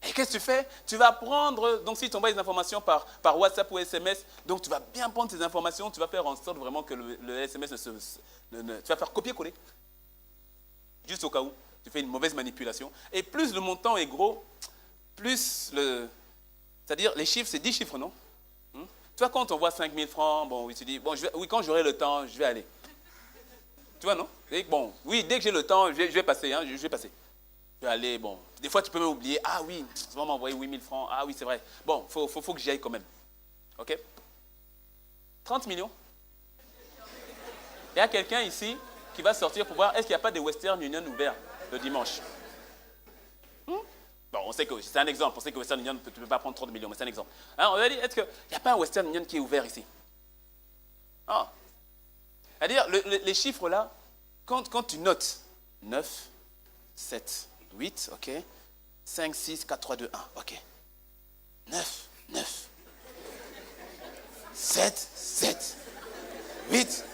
Et qu'est-ce que tu fais? Tu vas prendre, donc si tu envoies des informations par WhatsApp ou SMS, donc tu vas bien prendre ces informations, tu vas faire en sorte vraiment que le SMS tu vas faire copier-coller. Juste au cas où tu fais une mauvaise manipulation. Et plus le montant est gros, plus c'est-à-dire les chiffres, c'est 10 chiffres, non? Tu vois, quand on voit 5 000 francs, bon, oui, tu dis, bon, quand j'aurai le temps, je vais aller. Tu vois, non? Et bon, oui, dès que j'ai le temps, je vais passer, je vais passer. Je vais aller, bon, des fois tu peux m'oublier, ah oui, tu vas m'envoyer 8 000 francs, ah oui, c'est vrai. Bon, faut que j'y aille quand même. Ok? 30 millions. Il y a quelqu'un ici qui va sortir pour voir, est-ce qu'il n'y a pas de Western Union ouvert le dimanche? Bon, on sait que c'est un exemple, on sait que Western Union, tu ne peux pas prendre 30 millions, mais c'est un exemple. Alors, on va dire, est-ce qu'il n'y a pas un Western Union qui est ouvert ici? Ah. C'est-à-dire, les chiffres là, quand tu notes 9, 7, 8, ok. 5, 6, 4, 3, 2, 1, ok. 9, 7, 8,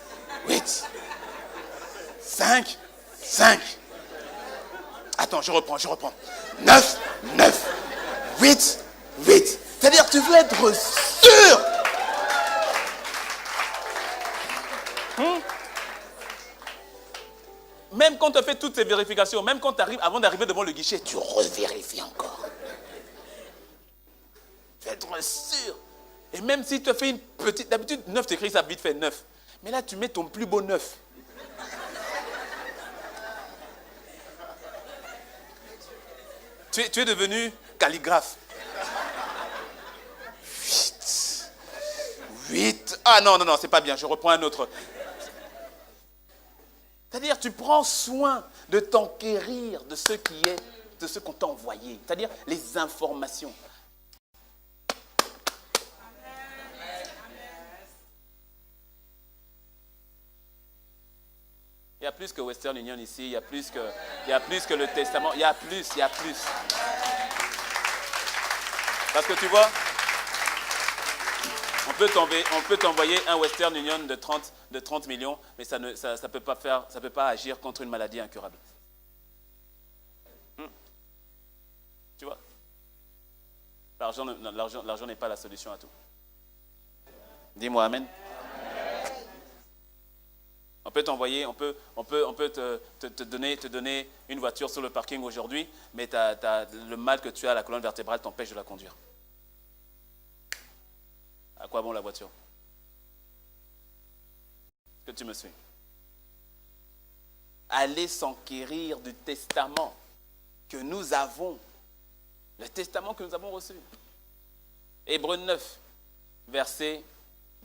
5. Attends, je reprends. 9, 8. C'est-à-dire, tu veux être sûr. Même quand tu as fait toutes ces vérifications, même quand tu arrives, avant d'arriver devant le guichet, tu revérifies encore. Tu veux être sûr. Et même si tu as fait une petite... D'habitude, 9, tu écris ça vite fait 9. Mais là, tu mets ton plus beau 9. Tu es devenu calligraphe. 8. Ah non, c'est pas bien, je reprends un autre. C'est-à-dire, tu prends soin de t'enquérir de ce qu'on t'a envoyé. C'est-à-dire, les informations. Il y a plus que Western Union ici, il y a plus que le Testament, il y a plus. Parce que tu vois, on peut t'envoyer un Western Union de 30 millions, mais ça peut pas agir contre une maladie incurable. Tu vois? L'argent n'est pas la solution à tout. Dis-moi amen. On peut t'envoyer, on peut te donner une voiture sur le parking aujourd'hui, mais le mal que tu as à la colonne vertébrale t'empêche de la conduire. À quoi bon la voiture? Est-ce que tu me suis? Allez s'enquérir du testament que nous avons. Le testament que nous avons reçu. Hébreux 9, verset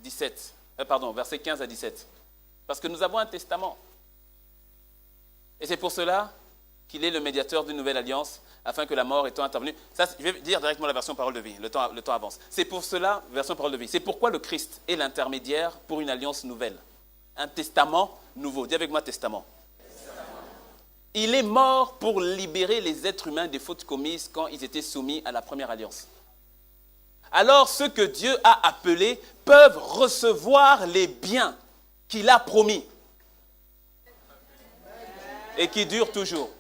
15 à 17. Parce que nous avons un testament. Et c'est pour cela qu'il est le médiateur d'une nouvelle alliance, afin que la mort étant intervenue... Ça, je vais dire directement la version parole de vie, le temps avance. C'est pour cela, version parole de vie, c'est pourquoi le Christ est l'intermédiaire pour une alliance nouvelle. Un testament nouveau. Dis avec moi testament. Il est mort pour libérer les êtres humains des fautes commises quand ils étaient soumis à la première alliance. Alors ceux que Dieu a appelés peuvent recevoir les biens qu'il a promis et qui durent toujours.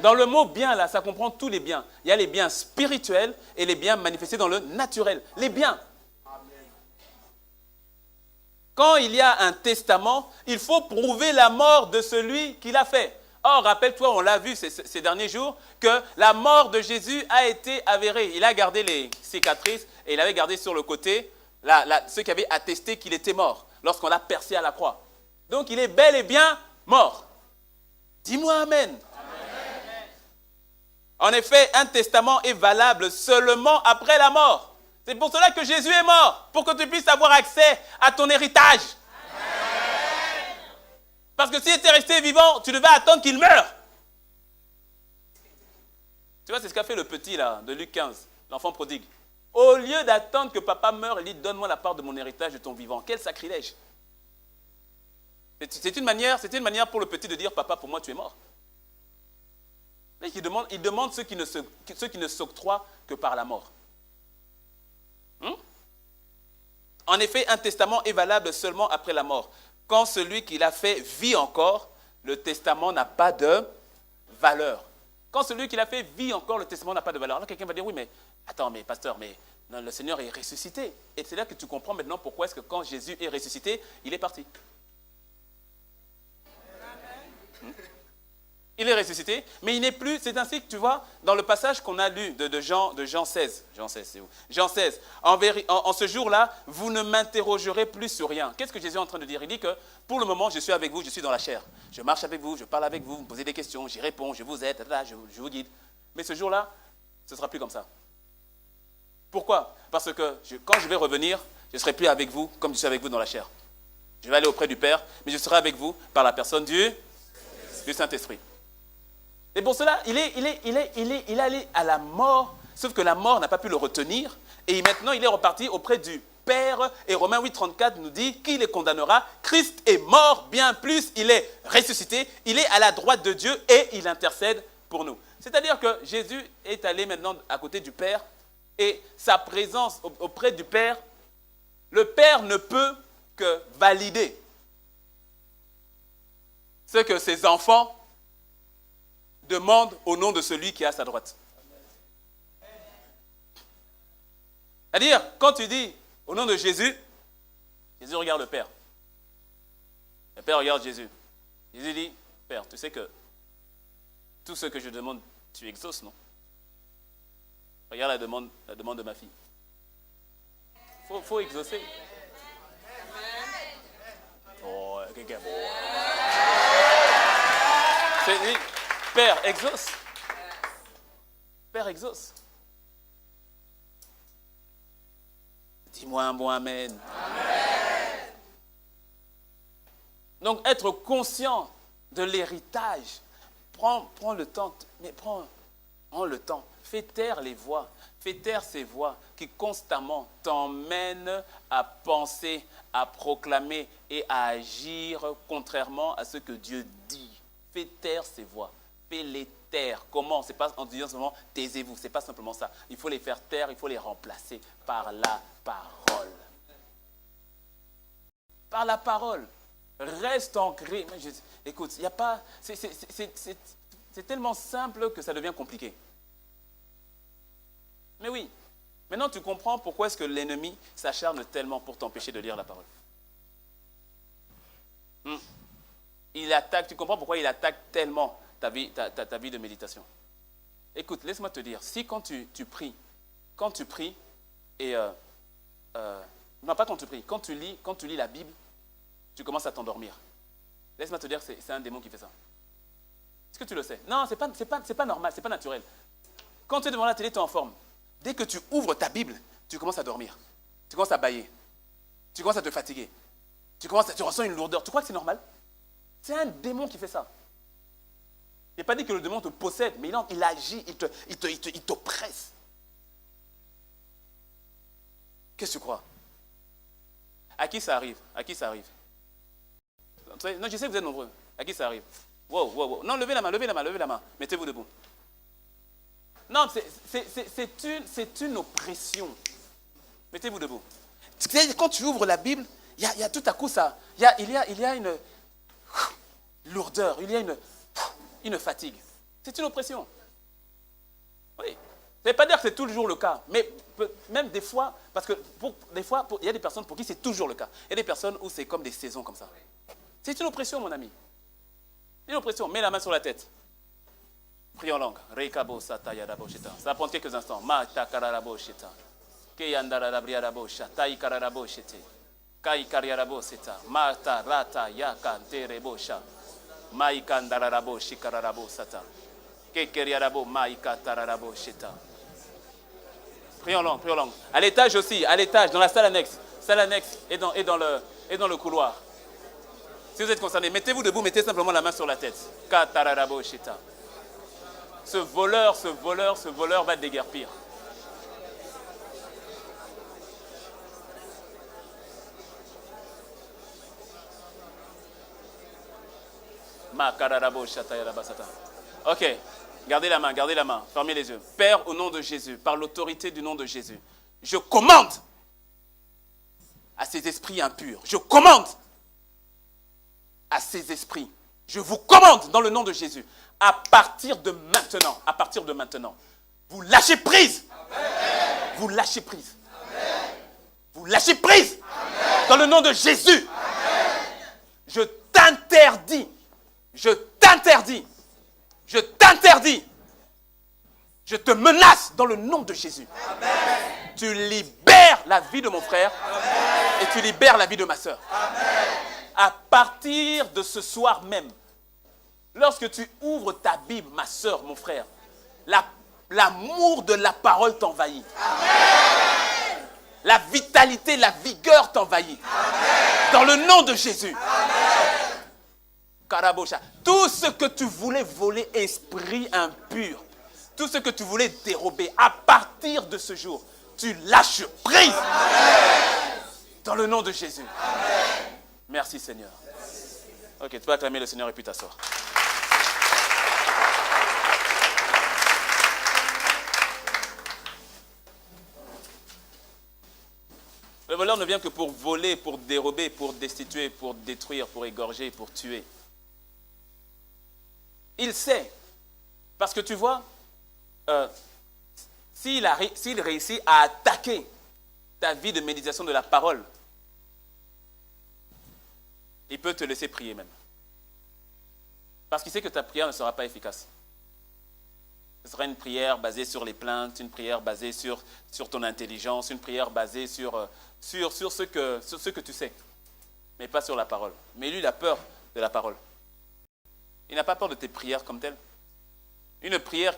Dans le mot bien, là, ça comprend tous les biens. Il y a les biens spirituels et les biens manifestés dans le naturel. Les biens. Quand il y a un testament, il faut prouver la mort de celui qui l'a fait. Or, rappelle-toi, on l'a vu ces derniers jours, que la mort de Jésus a été avérée. Il a gardé les cicatrices et il avait gardé sur le côté ceux qui avaient attesté qu'il était mort lorsqu'on l'a percé à la croix. Donc il est bel et bien mort. Dis-moi amen. Amen. En effet, un testament est valable seulement après la mort. C'est pour cela que Jésus est mort, pour que tu puisses avoir accès à ton héritage. Amen. Parce que s'il était resté vivant, tu devais attendre qu'il meure. Tu vois, c'est ce qu'a fait le petit là, de Luc 15, l'enfant prodigue. Au lieu d'attendre que papa meure, il dit, donne-moi la part de mon héritage de ton vivant. Quel sacrilège. C'est une manière pour le petit de dire, papa, pour moi, tu es mort. Il demande ce qui ne s'octroie que par la mort. En effet, un testament est valable seulement après la mort. Quand celui qui l'a fait vit encore, le testament n'a pas de valeur. Quand celui qui l'a fait vit encore, le testament n'a pas de valeur. Alors quelqu'un va dire, oui, mais attends, mais pasteur, mais non, le Seigneur est ressuscité. Et c'est là que tu comprends maintenant pourquoi est-ce que quand Jésus est ressuscité, il est parti. Il est ressuscité, mais il n'est plus, c'est ainsi que tu vois, dans le passage qu'on a lu de Jean 16, Jean 16, c'est où? Jean 16, en ce jour-là, vous ne m'interrogerez plus sur rien. Qu'est-ce que Jésus est en train de dire? Il dit que, pour le moment, je suis avec vous, je suis dans la chair. Je marche avec vous, je parle avec vous, vous me posez des questions, j'y réponds, je vous aide, je vous guide. Mais ce jour-là, ce ne sera plus comme ça. Pourquoi? Parce que quand je vais revenir, je ne serai plus avec vous comme je suis avec vous dans la chair. Je vais aller auprès du Père, mais je serai avec vous par la personne du Saint-Esprit. Et pour cela, il est allé à la mort, sauf que la mort n'a pas pu le retenir. Et maintenant, il est reparti auprès du Père. Et Romains 8,34 nous dit, qui les condamnera? Christ est mort, bien plus, il est ressuscité, il est à la droite de Dieu et il intercède pour nous. C'est-à-dire que Jésus est allé maintenant à côté du Père et sa présence auprès du Père, le Père ne peut que valider ce que ses enfants demande au nom de celui qui est à sa droite. C'est-à-dire, quand tu dis au nom de Jésus, Jésus regarde le Père. Le Père regarde Jésus. Jésus dit, Père, tu sais que tout ce que je demande, tu exauces, non? Regarde la demande de ma fille. Faut exaucer. Oh, quelqu'un. C'est lui. Père, exauce. Père, exauce. Dis-moi un bon amen. Amen. Donc, être conscient de l'héritage. Prends le temps, mais prends le temps. Fais taire les voix. Fais taire ces voix qui constamment t'emmènent à penser, à proclamer et à agir contrairement à ce que Dieu dit. Fais taire ces voix. Fais-les taire. Comment? Ce n'est pas en disant seulement taisez-vous. Ce n'est pas simplement ça. Il faut les faire taire, il faut les remplacer par la parole. Par la parole. Reste ancré. Écoute, il n'y a pas. C'est tellement simple que ça devient compliqué. Mais oui. Maintenant, tu comprends pourquoi est-ce que l'ennemi s'acharne tellement pour t'empêcher de lire la parole. Il attaque, tu comprends pourquoi il attaque tellement ta vie de méditation. Écoute, laisse-moi te dire, si quand tu pries, et... non, pas quand tu pries, quand tu lis la Bible, tu commences à t'endormir. Laisse-moi te dire que c'est un démon qui fait ça. Est-ce que tu le sais? Non, c'est pas normal, c'est pas naturel. Quand tu es devant la télé, tu es en forme. Dès que tu ouvres ta Bible, tu commences à dormir. Tu commences à bâiller. Tu commences à te fatiguer. Tu ressens une lourdeur. Tu crois que c'est normal? C'est un démon qui fait ça. Je n'ai pas dit que le démon te possède, mais il agit, il t'oppresse. Qu'est-ce que tu crois? À qui ça arrive? Non, je sais que vous êtes nombreux. À qui ça arrive? Wow. Non, levez la main. Mettez-vous debout. Non, c'est une oppression. Mettez-vous debout. Quand tu ouvres la Bible, il y a tout à coup ça. Il y a une lourdeur, il y a une fatigue. C'est une oppression. Oui. Ça ne veut pas dire que c'est toujours le cas, mais même des fois, parce que il y a des personnes pour qui c'est toujours le cas. Il y a des personnes où c'est comme des saisons comme ça. C'est une oppression, mon ami. C'est une oppression. Mets la main sur la tête. Prie en langue. Ça va prendre quelques instants. Ke yandararabriarabo shata ikararabo shete. Kai kariarabo seta. Mata rata yaka terebo sha. Maikandararabo shikararabo sata. Ke keriarabo maikatararabo sheta. Prions langue, prions langue. À l'étage aussi, à l'étage, dans la salle annexe. Salle annexe et dans le couloir. Si vous êtes concerné, mettez-vous debout, mettez simplement la main sur la tête. Katararabo sheta. Ce voleur va te déguerpir. Ok, gardez la main, fermez les yeux. Père, au nom de Jésus, par l'autorité du nom de Jésus, je commande à ces esprits impurs, je commande à ces esprits, je vous commande dans le nom de Jésus, à partir de maintenant, vous lâchez prise. Amen. Vous lâchez prise. Amen. Vous lâchez prise. Amen. Dans le nom de Jésus. Amen. Je t'interdis. Je te menace dans le nom de Jésus. Amen. Tu libères la vie de mon frère. Amen. Et tu libères la vie de ma soeur. Amen. À partir de ce soir même, lorsque tu ouvres ta Bible, ma soeur, mon frère, l'amour de la parole t'envahit. Amen. La vitalité, la vigueur t'envahit. Amen. Dans le nom de Jésus. Amen. Karabosha. Tout ce que tu voulais voler, esprit impur, tout ce que tu voulais dérober, à partir de ce jour, tu lâches prise. Amen. Dans le nom de Jésus. Amen. Merci Seigneur. Ok, tu peux acclamer le Seigneur et puis t'asseoir. Le voleur ne vient que pour voler, pour dérober, pour destituer, pour détruire, pour égorger, pour tuer. Il sait. Parce que tu vois, s'il réussit à attaquer ta vie de méditation de la parole, il peut te laisser prier même. Parce qu'il sait que ta prière ne sera pas efficace. Ce sera une prière basée sur les plaintes, une prière basée sur ton intelligence, une prière basée sur ce que tu sais, mais pas sur la parole. Mais lui, il a peur de la parole. Il n'a pas peur de tes prières comme telles. Une prière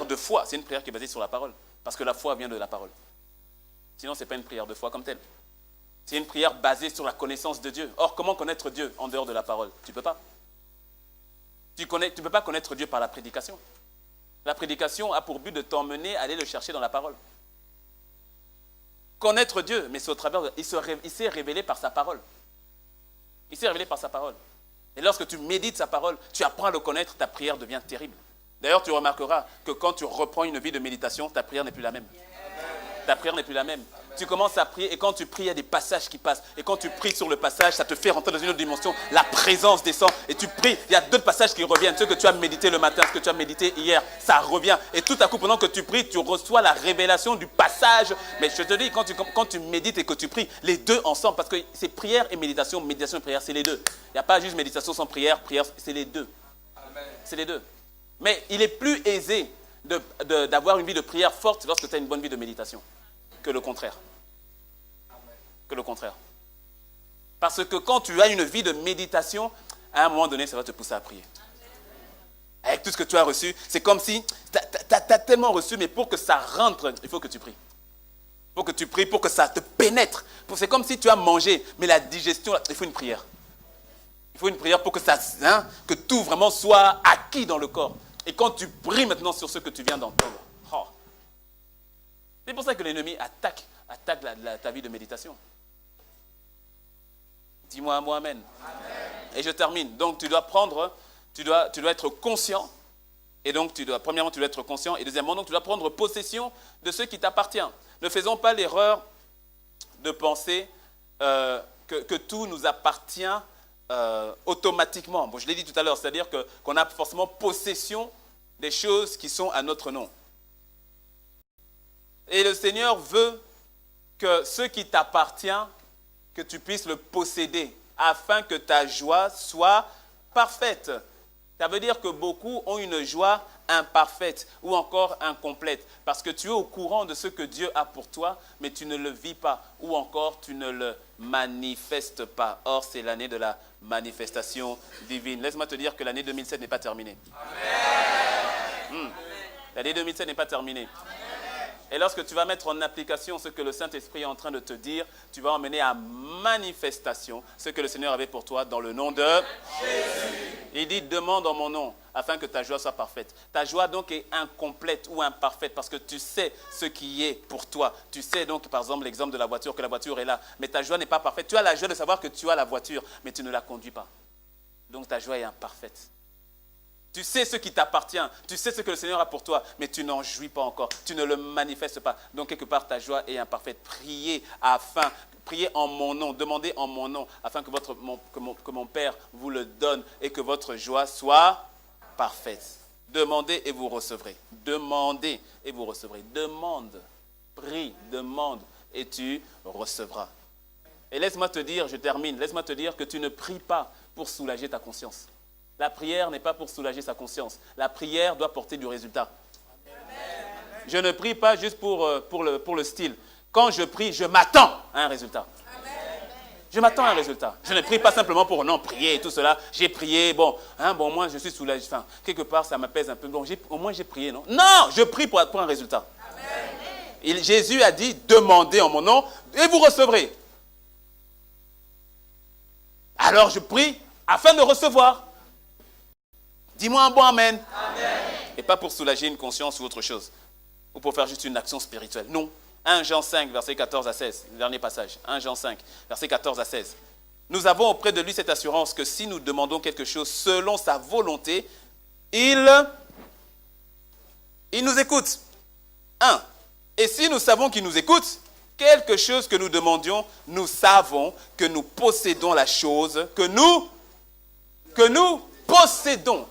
de foi, c'est une prière qui est basée sur la parole. Parce que la foi vient de la parole. Sinon, ce n'est pas une prière de foi comme telle. C'est une prière basée sur la connaissance de Dieu. Or, comment connaître Dieu en dehors de la parole? Tu ne peux pas. Tu ne peux pas connaître Dieu par la prédication. La prédication a pour but de t'emmener à aller le chercher dans la parole. Connaître Dieu, mais c'est au travers il s'est révélé par sa parole. Il s'est révélé par sa parole. Et lorsque tu médites sa parole, tu apprends à le connaître, ta prière devient terrible. D'ailleurs, tu remarqueras que quand tu reprends une vie de méditation, ta prière n'est plus la même. Ta prière n'est plus la même. Tu commences à prier et quand tu pries, il y a des passages qui passent. Et quand tu pries sur le passage, ça te fait rentrer dans une autre dimension. La présence descend et tu pries. Il y a d'autres passages qui reviennent. Ceux que tu as médité le matin, ce que tu as médité hier, ça revient. Et tout à coup, pendant que tu pries, tu reçois la révélation du passage. Mais je te dis, quand tu médites et que tu pries, les deux ensemble, parce que c'est prière et méditation et prière, c'est les deux. Il n'y a pas juste méditation sans prière, c'est les deux. Amen. C'est les deux. Mais il est plus aisé d'avoir une vie de prière forte lorsque tu as une bonne vie de méditation que le contraire. Que le contraire. Parce que quand tu as une vie de méditation, à un moment donné, ça va te pousser à prier. Avec tout ce que tu as reçu, c'est comme si tu as tellement reçu, mais pour que ça rentre, il faut que tu pries. Il faut que tu pries pour que ça te pénètre. C'est comme si tu as mangé, mais la digestion, il faut une prière. Il faut une prière pour que que tout vraiment soit acquis dans le corps. Et quand tu pries maintenant sur ce que tu viens d'entendre, c'est pour ça que l'ennemi attaque ta vie de méditation. Dis-moi un mot, amen. Amen. Et je termine. Donc tu dois être conscient. Et donc premièrement, tu dois être conscient. Et deuxièmement, donc, tu dois prendre possession de ce qui t'appartient. Ne faisons pas l'erreur de penser que tout nous appartient automatiquement. Bon, je l'ai dit tout à l'heure, c'est-à-dire qu'on a forcément possession des choses qui sont à notre nom. Et le Seigneur veut que ce qui t'appartient, que tu puisses le posséder, afin que ta joie soit parfaite. Ça veut dire que beaucoup ont une joie imparfaite ou encore incomplète parce que tu es au courant de ce que Dieu a pour toi, mais tu ne le vis pas ou encore tu ne le manifestes pas. Or, c'est l'année de la manifestation divine. Laisse-moi te dire que l'année 2007 n'est pas terminée. Amen. L'année 2007 n'est pas terminée. Et lorsque tu vas mettre en application ce que le Saint-Esprit est en train de te dire, tu vas emmener à manifestation ce que le Seigneur avait pour toi dans le nom de Jésus. Il dit, demande en mon nom, afin que ta joie soit parfaite. Ta joie donc est incomplète ou imparfaite parce que tu sais ce qui est pour toi. Tu sais donc, par exemple, l'exemple de la voiture, que la voiture est là, mais ta joie n'est pas parfaite. Tu as la joie de savoir que tu as la voiture, mais tu ne la conduis pas. Donc ta joie est imparfaite. Tu sais ce qui t'appartient, tu sais ce que le Seigneur a pour toi, mais tu n'en jouis pas encore, tu ne le manifestes pas. Donc quelque part ta joie est imparfaite. Priez en mon nom, demandez en mon nom, afin que mon Père vous le donne et que votre joie soit parfaite. Demandez et vous recevrez. Demandez et vous recevrez. Demande, prie, demande et tu recevras. Et laisse-moi te dire, je termine, laisse-moi te dire que tu ne pries pas pour soulager ta conscience. La prière n'est pas pour soulager sa conscience. La prière doit porter du résultat. Amen. Je ne prie pas juste pour le style. Quand je prie, je m'attends à un résultat. Amen. Je m'attends à un résultat. Je ne prie pas simplement pour prier et tout cela. J'ai prié, moi je suis soulagé. Enfin, quelque part, ça m'apaise un peu. Au moins j'ai prié, non? Non, je prie pour un résultat. Amen. Jésus a dit, demandez en mon nom et vous recevrez. Alors je prie afin de recevoir. Dis-moi un bon amen. Amen. Et pas pour soulager une conscience ou autre chose. Ou pour faire juste une action spirituelle. Non. 1 Jean 5, verset 14 à 16. Le dernier passage. 1 Jean 5, verset 14 à 16. Nous avons auprès de lui cette assurance que si nous demandons quelque chose selon sa volonté, il nous écoute. 1. Et si nous savons qu'il nous écoute, quelque chose que nous demandions, nous savons que nous possédons la chose que nous possédons.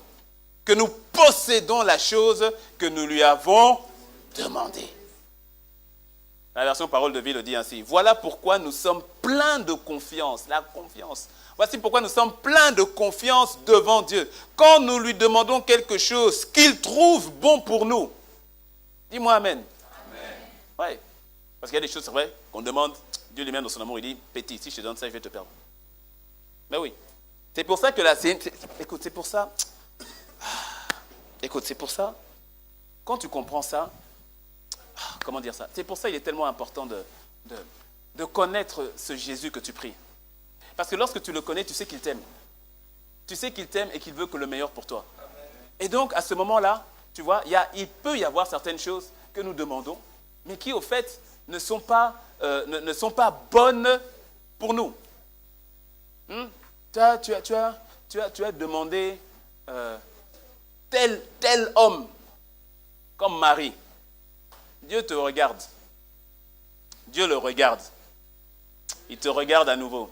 Que nous possédons la chose que nous lui avons demandée. La version Parole de vie le dit ainsi. Voilà pourquoi nous sommes pleins de confiance. La confiance. Voici pourquoi nous sommes pleins de confiance devant Dieu. Quand nous lui demandons quelque chose qu'il trouve bon pour nous. Dis-moi Amen. Amen. Oui. Parce qu'il y a des choses, c'est vrai, qu'on demande. Dieu lui-même dans son amour, il dit, petit, si je te donne ça, je vais te perdre. Mais oui. C'est pour ça que là, écoute, c'est pour ça. Écoute, c'est pour ça, quand tu comprends ça, comment dire ça? C'est pour ça qu'il est tellement important de connaître ce Jésus que tu pries. Parce que lorsque tu le connais, tu sais qu'il t'aime. Tu sais qu'il t'aime et qu'il veut que le meilleur pour toi. Amen. Et donc, à ce moment-là, tu vois, il peut y avoir certaines choses que nous demandons, mais qui, au fait, ne sont pas bonnes pour nous. Tu as demandé... tel homme, comme Marie, Dieu te regarde. Dieu le regarde. Il te regarde à nouveau.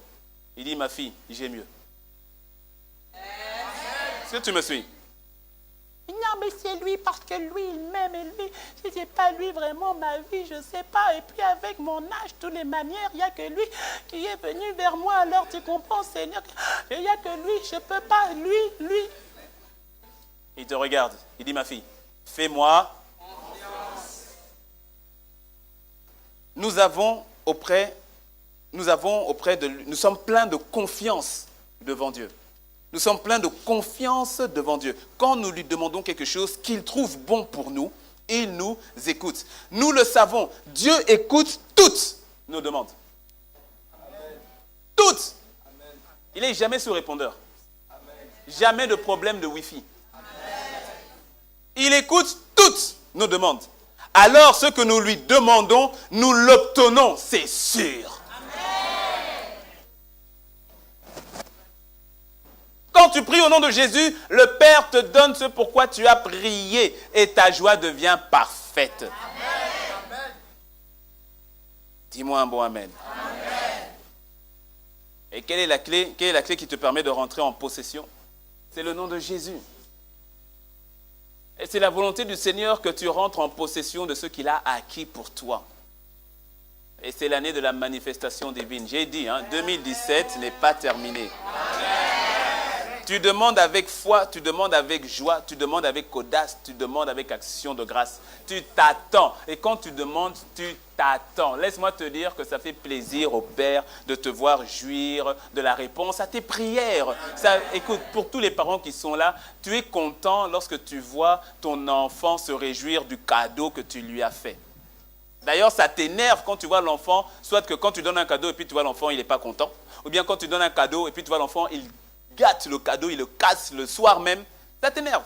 Il dit, ma fille, j'ai mieux. Est-ce que tu me suis? Non, mais c'est lui parce que lui, il m'aime et lui, si c'est pas lui vraiment ma vie, je sais pas. Et puis avec mon âge, toutes les manières, il n'y a que lui qui est venu vers moi. Alors tu comprends, Seigneur, il n'y a que lui, je peux pas, lui. Il te regarde. Il dit, ma fille, fais-moi confiance. Nous sommes pleins de confiance devant Dieu. Nous sommes pleins de confiance devant Dieu. Quand nous lui demandons quelque chose qu'il trouve bon pour nous, il nous écoute. Nous le savons, Dieu écoute toutes nos demandes. Amen. Toutes. Amen. Il n'est jamais sous répondeur. Amen. Jamais de problème de Wi-Fi. Il écoute toutes nos demandes. Alors, ce que nous lui demandons, nous l'obtenons, c'est sûr. Amen. Quand tu pries au nom de Jésus, le Père te donne ce pourquoi tu as prié et ta joie devient parfaite. Amen. Dis-moi un bon Amen. Amen. Et quelle est la clé? Quelle est la clé qui te permet de rentrer en possession? C'est le nom de Jésus. Et c'est la volonté du Seigneur que tu rentres en possession de ce qu'il a acquis pour toi. Et c'est l'année de la manifestation divine. J'ai dit, 2017 n'est pas terminé. Amen. Tu demandes avec foi, tu demandes avec joie, tu demandes avec audace, tu demandes avec action de grâce. Tu t'attends. Et quand tu demandes, tu t'attends. Laisse-moi te dire que ça fait plaisir au Père de te voir jouir de la réponse à tes prières. Ça, écoute, pour tous les parents qui sont là, tu es content lorsque tu vois ton enfant se réjouir du cadeau que tu lui as fait. D'ailleurs, ça t'énerve quand tu vois l'enfant, soit que quand tu donnes un cadeau et puis tu vois l'enfant, il n'est pas content, ou bien quand tu donnes un cadeau et puis tu vois l'enfant, il gâte le cadeau, il le casse le soir même, ça t'énerve.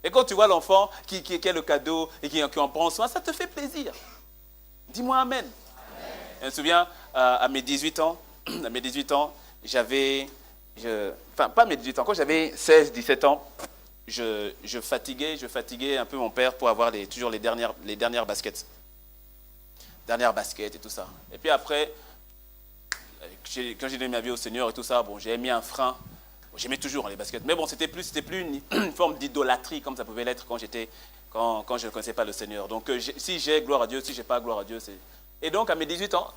Et quand tu vois l'enfant qui a le cadeau et qui en prend soin, ça te fait plaisir. Dis-moi Amen. Je me souviens, à mes 18 ans, enfin pas mes 18 ans, quand j'avais 16, 17 ans, je fatiguais un peu mon père pour avoir toujours les dernières baskets. Dernière basket et tout ça. Et puis après, quand j'ai donné ma vie au Seigneur et tout ça, bon, j'ai mis un frein. Bon, j'aimais toujours les baskets. Mais bon, c'était plus une forme d'idolâtrie comme ça pouvait l'être quand je ne connaissais pas le Seigneur. Donc si j'ai gloire à Dieu, si je n'ai pas gloire à Dieu, c'est... Et donc à mes 18 ans,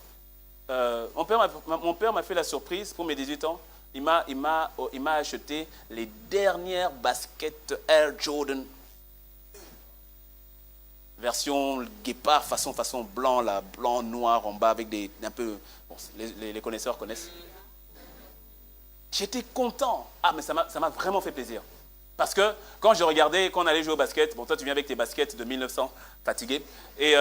mon père m'a fait la surprise pour mes 18 ans. Il m'a acheté les dernières baskets Air Jordan. Version guépard, façon blanc, là, blanc, noir en bas avec un peu... Bon, les connaisseurs connaissent. J'étais content. Ah, mais ça m'a vraiment fait plaisir. Parce que quand je regardais, quand on allait jouer au basket, bon, toi tu viens avec tes baskets de 1900, fatigué, et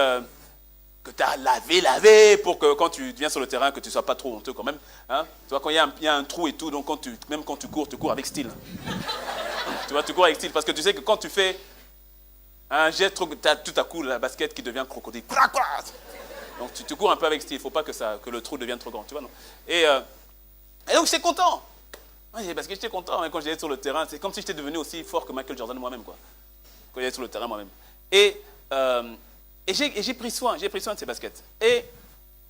que tu as lavé pour que quand tu viens sur le terrain, que tu ne sois pas trop honteux quand même. Hein? Tu vois, quand il y a un trou et tout, donc même quand tu cours avec style. Tu vois, tu cours avec style, parce que tu sais que quand tu fais... un jet, tu as tout à coup la basket qui devient crocodile. Donc tu cours un peu avec style, il ne faut pas que le trou devienne trop grand. Tu vois, non? Et donc j'étais content. Ouais, parce que j'étais content hein, quand j'étais sur le terrain. C'est comme si j'étais devenu aussi fort que Michael Jordan moi-même. Quoi. Quand j'étais sur le terrain moi-même. Et j'ai pris soin de ces baskets. Et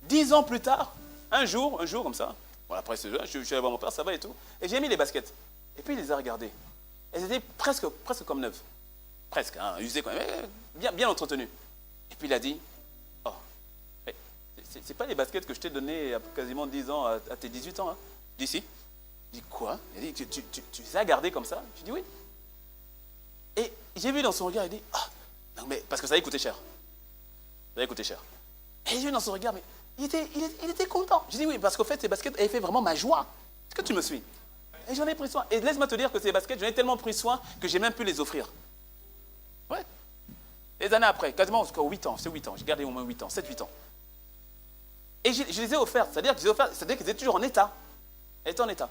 10 ans plus tard, un jour comme ça, bon, après je suis allé voir mon père, ça va et tout, et j'ai mis les baskets. Et puis il les a regardées. Elles étaient presque comme neuves. Presque, hein, usé quand même, bien entretenu. Et puis il a dit, oh, c'est pas les baskets que je t'ai données il y a quasiment 10 ans à tes 18 ans. Hein. Je dis si. Je dis quoi? Il a dit, tu les as gardées comme ça? Je dis oui. Et j'ai vu dans son regard, il dit, ah, non mais parce que ça allait coûter cher. Ça allait coûter cher. Et j'ai vu dans son regard, mais il était content. Je dis oui, parce qu'au fait, ces baskets avaient fait vraiment ma joie. Est-ce que tu me suis? Et j'en ai pris soin. Et laisse-moi te dire que ces baskets, j'en ai tellement pris soin que j'ai même pu les offrir. Ouais. Des années après, quasiment jusqu'à 8 ans, c'est 8 ans, j'ai gardé au moins 8 ans, 7-8 ans. Et je les ai offertes, c'est-à-dire qu'ils étaient toujours en état. Elles étaient en état.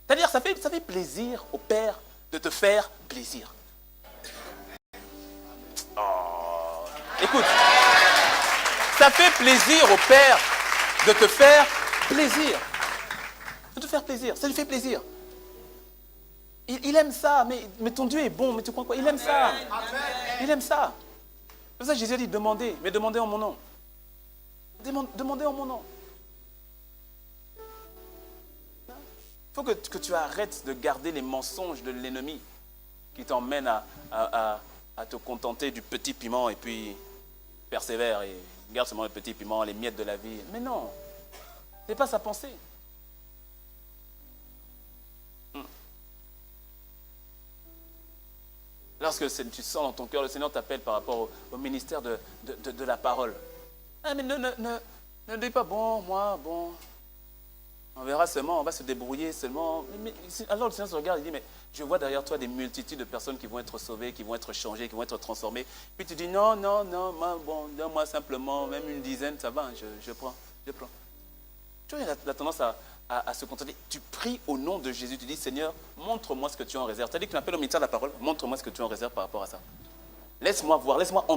C'est-à-dire, ça fait plaisir au Père de te faire plaisir. Oh. Écoute, ça fait plaisir au Père de te faire plaisir. De te faire plaisir, ça lui fait plaisir. Il aime ça, mais ton Dieu est bon, mais tu crois quoi? Il aime ça. Il aime ça. C'est pour ça que Jésus a dit, demandez, mais demandez en mon nom. Demandez en mon nom. Il faut que tu arrêtes de garder les mensonges de l'ennemi qui t'emmènent à te contenter du petit piment et puis persévère et garde seulement le petit piment, les miettes de la vie. Mais non, ce n'est pas sa pensée. Lorsque tu sens dans ton cœur, le Seigneur t'appelle par rapport au ministère de la parole. Ah, mais ne dis pas, bon, on verra seulement, on va se débrouiller seulement. Alors le Seigneur se regarde et dit, mais je vois derrière toi des multitudes de personnes qui vont être sauvées, qui vont être changées, qui vont être transformées. Puis tu dis, non, donne-moi simplement, même une dizaine, ça va, je prends. Tu vois, il a tendance à se contenter. Tu pries au nom de Jésus, tu dis, Seigneur, montre-moi ce que tu as en réserve. Tu as dit que tu m'appelles au ministère de la parole, montre-moi ce que tu as en réserve par rapport à ça. Laisse-moi voir, laisse-moi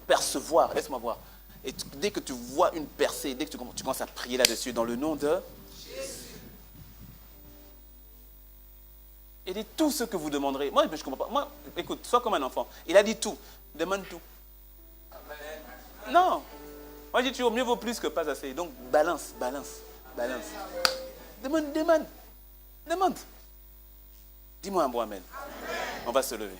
percevoir, laisse-moi voir. Et dès que tu vois une percée, dès que tu commences à prier là-dessus, dans le nom de Jésus. Il dit tout ce que vous demanderez. Moi, je ne comprends pas. Moi, écoute, sois comme un enfant. Il a dit tout. Demande tout. Amen. Non. Moi, je dis toujours, mieux vaut plus que pas assez. Donc, balance. Demande. Dis-moi un bon amen. On va se lever.